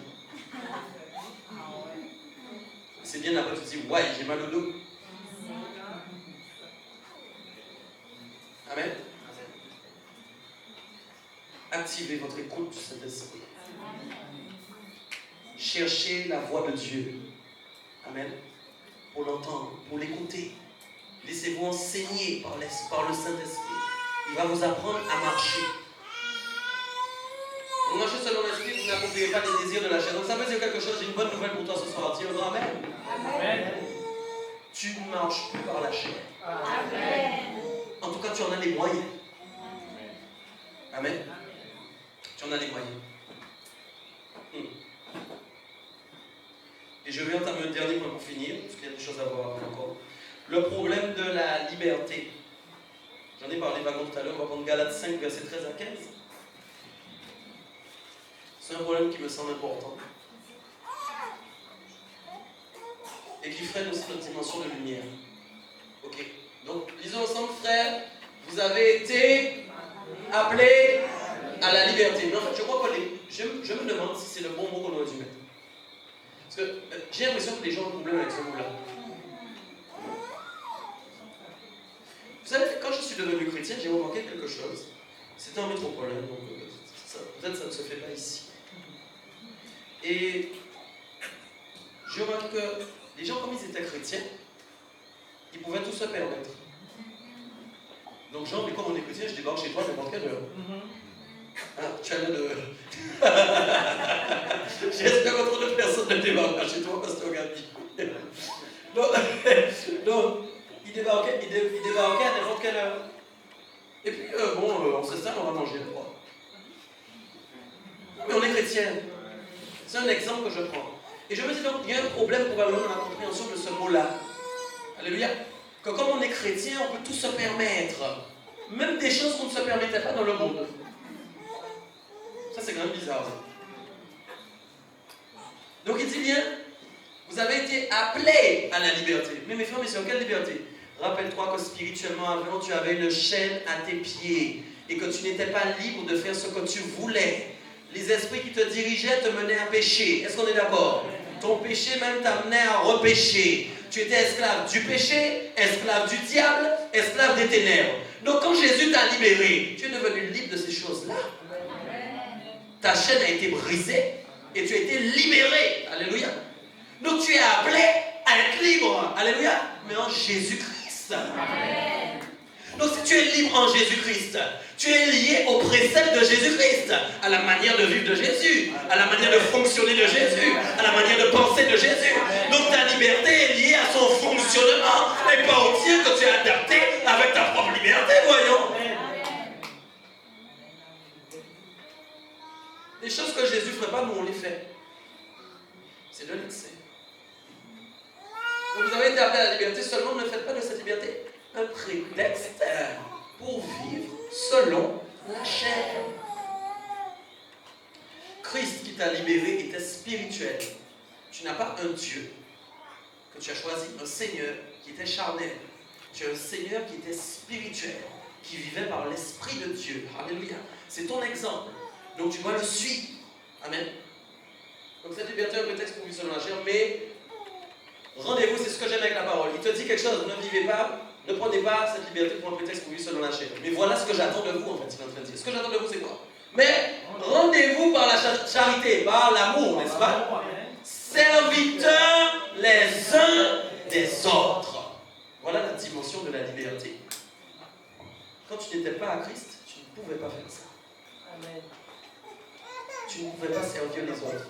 Speaker 1: C'est bien après tu dis ouais, j'ai mal au dos. Amen. Activez votre écoute du Saint-Esprit. Cherchez la voix de Dieu. Amen. Pour l'entendre, pour l'écouter. Laissez-vous enseigner par le Saint-Esprit. Il va vous apprendre à marcher. Vous marchez selon l'Esprit, vous n'accomplirez pas les désirs de la chair. Donc ça veut dire quelque chose, j'ai une bonne nouvelle pour toi ce soir. Dis Amen. Amen. Tu ne marches plus par la chair. Amen. En tout cas, tu en as les moyens. Amen. Tu en as les moyens. Et je vais entamer un dernier point pour finir, parce qu'il y a des choses à voir encore. Le problème de la liberté. J'en ai parlé vaguement tout à l'heure, on va prendre Galates 5, versets 13 à 15. C'est un problème qui me semble important. et qui freine aussi notre dimension de lumière. Ok. Donc, lisons ensemble, frères, vous avez été appelés à la liberté. Mais en fait, je crois que je me demande si c'est le bon mot qu'on aurait dû mettre. Parce que j'ai l'impression que les gens ont un problème avec ce mot-là. Vous savez, quand je suis devenu chrétien, j'ai remarqué quelque chose. C'était en métropole, hein, donc peut-être ça ne se fait pas ici. Et je remarque que les gens, comme ils étaient chrétiens, ils pouvaient tout se permettre. Donc, genre, mais comme on est chrétien, je débarque chez toi à n'importe quelle heure. Ah, tu as l'air de. J'espère que trop de personnes ne débarquent chez toi, Pasteur Gabi. Donc, il débarquait à n'importe quelle heure. Et puis, on s'installe, on va manger le roi. Mais on est chrétien. C'est un exemple que je prends. Et je me dis donc, il y a un problème probablement dans la compréhension de ce mot-là. Alléluia. Que comme on est chrétien, on peut tout se permettre. Même des choses qu'on ne se permettait pas dans le monde. Ça, c'est quand même bizarre. Donc, il dit bien, vous avez été appelés à la liberté. Mais mes frères, mais sur quelle liberté? Rappelle-toi que spirituellement, avant, tu avais une chaîne à tes pieds et que tu n'étais pas libre de faire ce que tu voulais. Les esprits qui te dirigeaient te menaient à pécher. Est-ce qu'on est d'accord? Ton péché même t'amenait à repécher. Tu étais esclave du péché, esclave du diable, esclave des ténèbres. Donc quand Jésus t'a libéré, tu es devenu libre de ces choses-là. Ta chaîne a été brisée et tu as été libéré. Alléluia. Donc tu es appelé à être libre. Alléluia. Mais en Jésus-Christ. Amen. Donc si tu es libre en Jésus-Christ, tu es lié au précepte de Jésus-Christ, à la manière de vivre de Jésus, à la manière de fonctionner de Jésus, à la manière de penser de Jésus. Donc ta liberté est liée à son fonctionnement et pas au tien que tu as adapté avec ta propre liberté, voyons. Les choses que Jésus ne ferait pas, nous on les fait. C'est de l'excès. Donc vous avez été appelés à la liberté, seulement ne faites pas de cette liberté un prétexte pour vivre selon la chair. Christ qui t'a libéré était spirituel. Tu n'as pas un Dieu que tu as choisi, un Seigneur qui était charnel. Tu as un Seigneur qui était spirituel, qui vivait par l'Esprit de Dieu. Alléluia. C'est ton exemple. Donc tu dois le suivre. Amen. Donc cette liberté est un prétexte pour vivre selon la chair, mais rendez-vous, c'est ce que j'aime avec la parole. Il te dit quelque chose, ne vivez pas, ne prenez pas cette liberté pour un prétexte pour vivre selon la chair. Mais voilà ce que j'attends de vous, en fait, il est en train de dire. Ce que j'attends de vous, c'est quoi? Mais rendez-vous par la charité, par l'amour, n'est-ce pas? Serviteurs les uns des autres. Voilà la dimension de la liberté. Quand tu n'étais pas à Christ, tu ne pouvais pas faire ça. Amen. Tu ne pouvais pas servir les autres.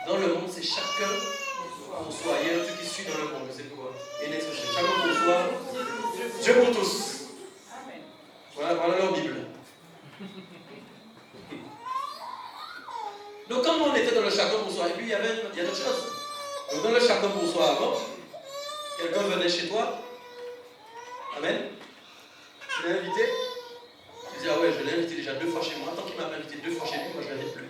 Speaker 1: Dans le monde, c'est chacun pour soi. Il y a un truc qui suit dans le monde, je sais pourquoi. Et l'expression, chacun pour soi, Dieu pour tous. Voilà leur Bible. Donc, comme on était dans le chacun pour soi, et puis il y a d'autres choses. Donc, dans le chacun pour soi avant, quelqu'un venait chez toi. Amen. Tu l'as invité. Tu dis, ah ouais, je l'ai invité déjà 2 fois chez moi. Tant qu'il m'a invité 2 fois chez lui, moi je ne l'invite plus.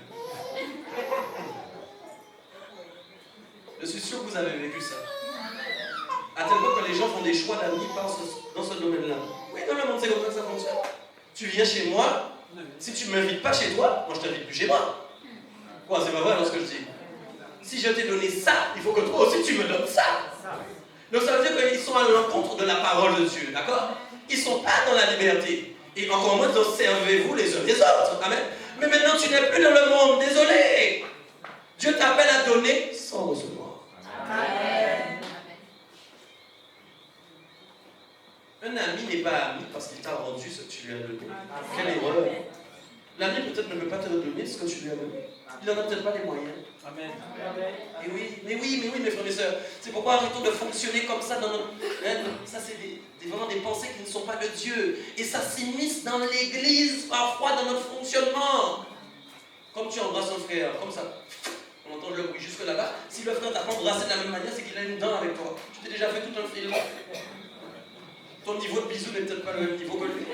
Speaker 1: Je suis sûr que vous avez vécu ça. À tel point que les gens font des choix d'amis dans ce domaine-là. Oui, dans le monde, c'est comme ça que ça fonctionne. Tu viens chez moi, si tu ne m'invites pas chez toi, moi je ne t'invite plus chez moi. Quoi, c'est pas vrai alors ce que je dis. Si je t'ai donné ça, il faut que toi aussi tu me donnes ça. Donc ça veut dire qu'ils sont à l'encontre de la parole de Dieu, d'accord? Ils ne sont pas dans la liberté. Et encore moins, donc servez-vous les uns les autres. Amen. Mais maintenant tu n'es plus dans le monde, désolé. Dieu t'appelle à donner sans recevoir. Amen. Un ami n'est pas ami parce qu'il t'a rendu ce que tu lui as donné. Quelle erreur. L'ami peut-être ne peut pas te donner ce que tu lui as donné. Il n'en a peut-être pas les moyens. Amen. Et oui, mes frères et sœurs. C'est pourquoi arrêtons de fonctionner comme ça dans notre... Ça, c'est vraiment des pensées qui ne sont pas de Dieu. Et ça s'immisce dans l'église, parfois, dans notre fonctionnement. Comme tu embrasses un frère, comme ça. On entend le bruit jusque là-bas. Si le frère t'a pas embrassé de la même manière, c'est qu'il a une dent avec toi. Tu t'es déjà fait tout un film. Ton niveau de bisou n'est peut-être pas le même niveau que lui.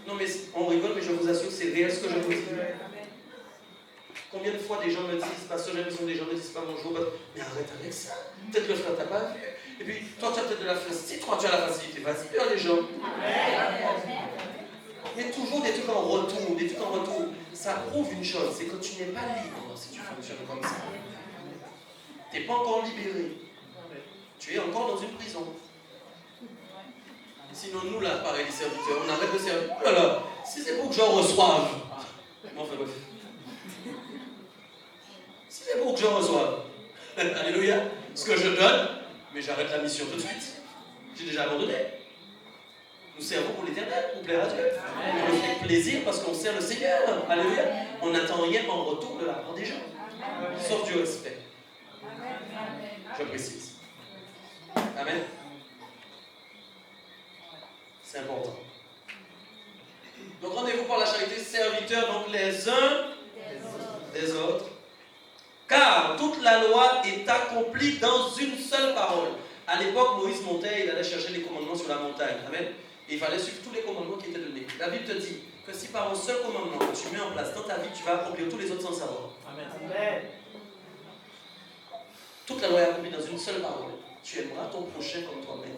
Speaker 1: Non mais on rigole, mais je vous assure que c'est réel ce que je vous dis. Combien de fois des gens me disent, pasteur, j'ai l'impression que des gens ne disent pas bonjour, mais arrête avec ça. Peut-être le frère t'a pas vu. Et puis, toi, tu as peut-être de la facilité. Toi, tu as la facilité. Vas-y, vers les gens. Il y a toujours des trucs en retour, des trucs en retour. Ça prouve une chose, c'est que tu n'es pas libre si tu fonctionnes comme ça. Tu n'es pas encore libéré. Tu es encore dans une prison. Sinon, nous, là, pareil, les serviteurs, on arrête de servir. Oh là là, si c'est pour que j'en reçoive. Enfin, bref. Si c'est pour que j'en reçoive. Alléluia. Ce que je donne, mais j'arrête la mission tout de suite. J'ai déjà abandonné. Nous servons pour l'éternel, pour plaire à Dieu. On le fait avec plaisir parce qu'on sert le Seigneur. Alléluia. On n'attend rien en retour de la part des gens. Sauf du respect. Je précise. Amen. C'est important. Donc rendez-vous par la charité, serviteurs, donc les uns des autres. Car toute la loi est accomplie dans une seule parole. À l'époque, Moïse montait, il allait chercher les commandements sur la montagne. Amen. Et il fallait suivre tous les commandements qui étaient donnés. La Bible te dit que si par un seul commandement que tu mets en place dans ta vie, tu vas accomplir tous les autres sans savoir. Amen. Toute la loi est accomplie dans une seule parole. Tu aimeras ton prochain comme toi-même.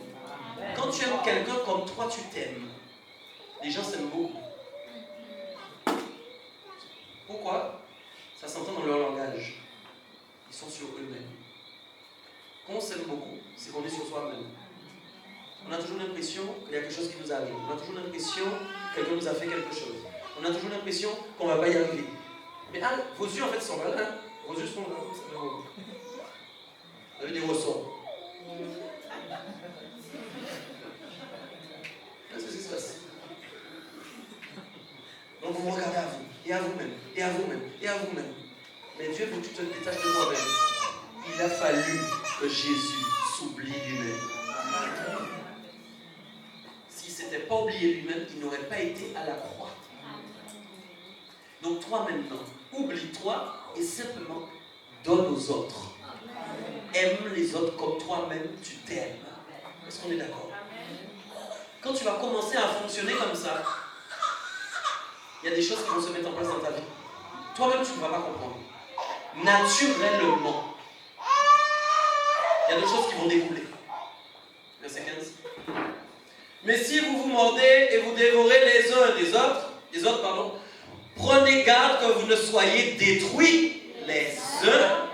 Speaker 1: Quand tu aimes quelqu'un comme toi, tu t'aimes. Les gens s'aiment beaucoup. Pourquoi? Ça s'entend dans leur langage. Ils sont sur eux-mêmes. Quand on s'aime beaucoup, c'est qu'on est sur soi-même. On a toujours l'impression qu'il y a quelque chose qui nous arrive. On a toujours l'impression que quelqu'un nous a fait quelque chose. On a toujours l'impression qu'on ne va pas y arriver. Mais vos yeux en fait sont là. Hein? Vos yeux sont là. Vous avez des ressorts. Qu'est-ce qui se passe? Donc vous regardez à vous, et à vous-même, et à vous-même, et à vous-même. Mais Dieu veut que tu te détaches de toi-même. Il a fallu que Jésus s'oublie lui-même. S'il ne s'était pas oublié lui-même, il n'aurait pas été à la croix. Donc toi maintenant, oublie-toi et simplement donne aux autres. Aime les autres comme toi-même tu t'aimes. Est-ce qu'on est d'accord? Quand tu vas commencer à fonctionner comme ça, il y a des choses qui vont se mettre en place dans ta vie. Toi-même, tu ne vas pas comprendre. Naturellement, il y a des choses qui vont découler. Verset 15. Mais si vous vous mordez et vous dévorez les uns des autres, prenez garde que vous ne soyez détruits les uns.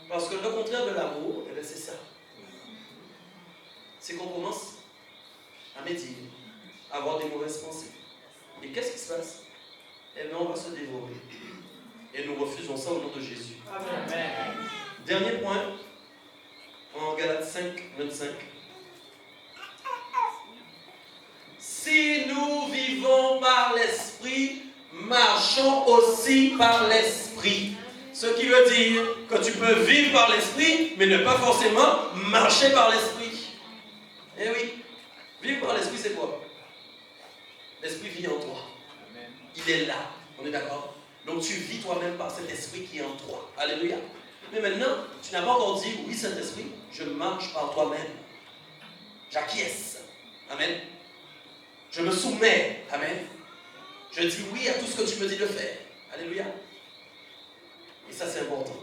Speaker 1: Parce que le contraire de l'amour, c'est ça. C'est qu'on commence à médire, à avoir des mauvaises pensées. Et qu'est-ce qui se passe? Eh bien, on va se dévorer. Et nous refusons ça au nom de Jésus. Amen. Dernier point, en Galates 5, 25. Si nous vivons par l'Esprit, marchons aussi par l'Esprit. Ce qui veut dire que tu peux vivre par l'Esprit, mais ne pas forcément marcher par l'Esprit. Eh oui, vivre par l'Esprit, c'est quoi? L'Esprit vit en toi. Il est là. On est d'accord? Donc tu vis toi-même par cet Esprit qui est en toi. Alléluia. Mais maintenant, tu n'as pas encore dit, oui, Saint-Esprit, je marche par toi-même. J'acquiesce. Amen. Je me soumets. Amen. Je dis oui à tout ce que tu me dis de faire. Alléluia. Et ça, c'est important.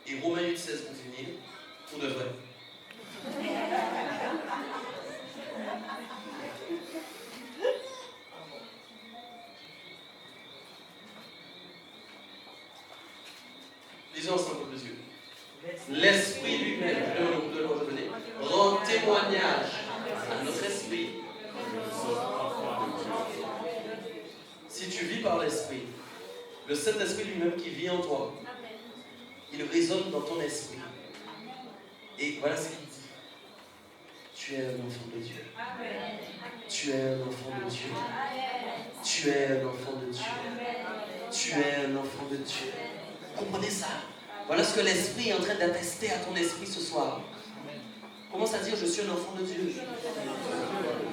Speaker 1: Et Romains 8, 16 pour finir, pour de vrai. Lisons ensemble les yeux. L'Esprit lui-même, rend témoignage à notre esprit. Si tu vis par l'Esprit, le Saint-Esprit lui-même qui vit en toi, il résonne dans ton esprit. Et voilà ce qu'il dit. Tu es un enfant de Dieu. Tu es un enfant de Dieu. Tu es un enfant de Dieu. Tu es un enfant de Dieu. Comprenez ça? Voilà ce que l'Esprit est en train d'attester à ton esprit ce soir. Commence à dire, je suis un enfant de Dieu.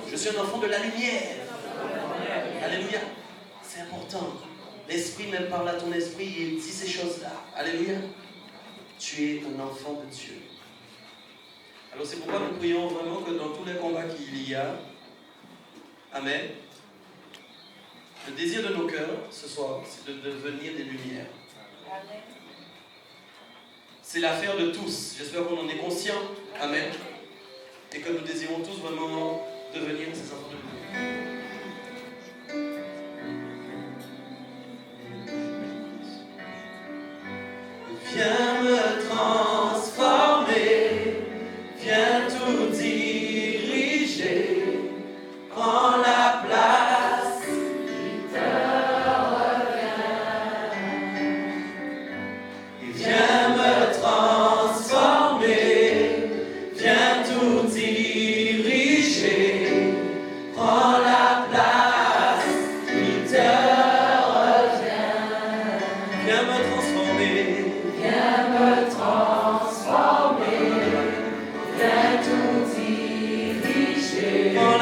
Speaker 1: Je suis un enfant de la lumière. Alléluia. C'est important. L'Esprit même parle à ton esprit et il dit ces choses-là. Alléluia. Tu es un enfant de Dieu. Alors c'est pourquoi nous prions vraiment que dans tous les combats qu'il y a, Amen, Le désir de nos cœurs ce soir, c'est de devenir des lumières.
Speaker 2: Amen.
Speaker 1: C'est l'affaire de tous. J'espère qu'on en est conscient. Amen. Et que nous désirons tous vraiment devenir ces enfants de Dieu. Viens me transformer, viens tout diriger, prends la place qui te revient. Et viens me transformer, viens tout diriger, prends la place qui te revient. Viens me transformer.
Speaker 2: Viens me transformer, viens tout diriger,
Speaker 1: Prends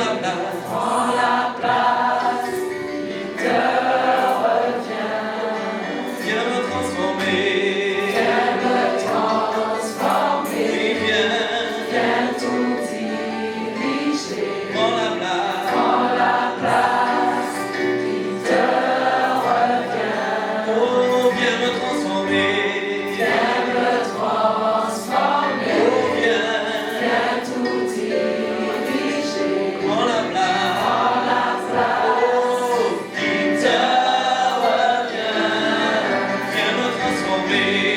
Speaker 1: la
Speaker 2: place qui te revient.
Speaker 1: viens me transformer,
Speaker 2: Viens me transformer,
Speaker 1: et
Speaker 2: viens tout diriger,
Speaker 1: prends la
Speaker 2: place qui te revient.
Speaker 1: oh, viens me transformer,
Speaker 2: Viens me transformer,
Speaker 1: oh, viens
Speaker 2: tout diriger,
Speaker 1: prends la place, oh, qui te revient, viens me transformer.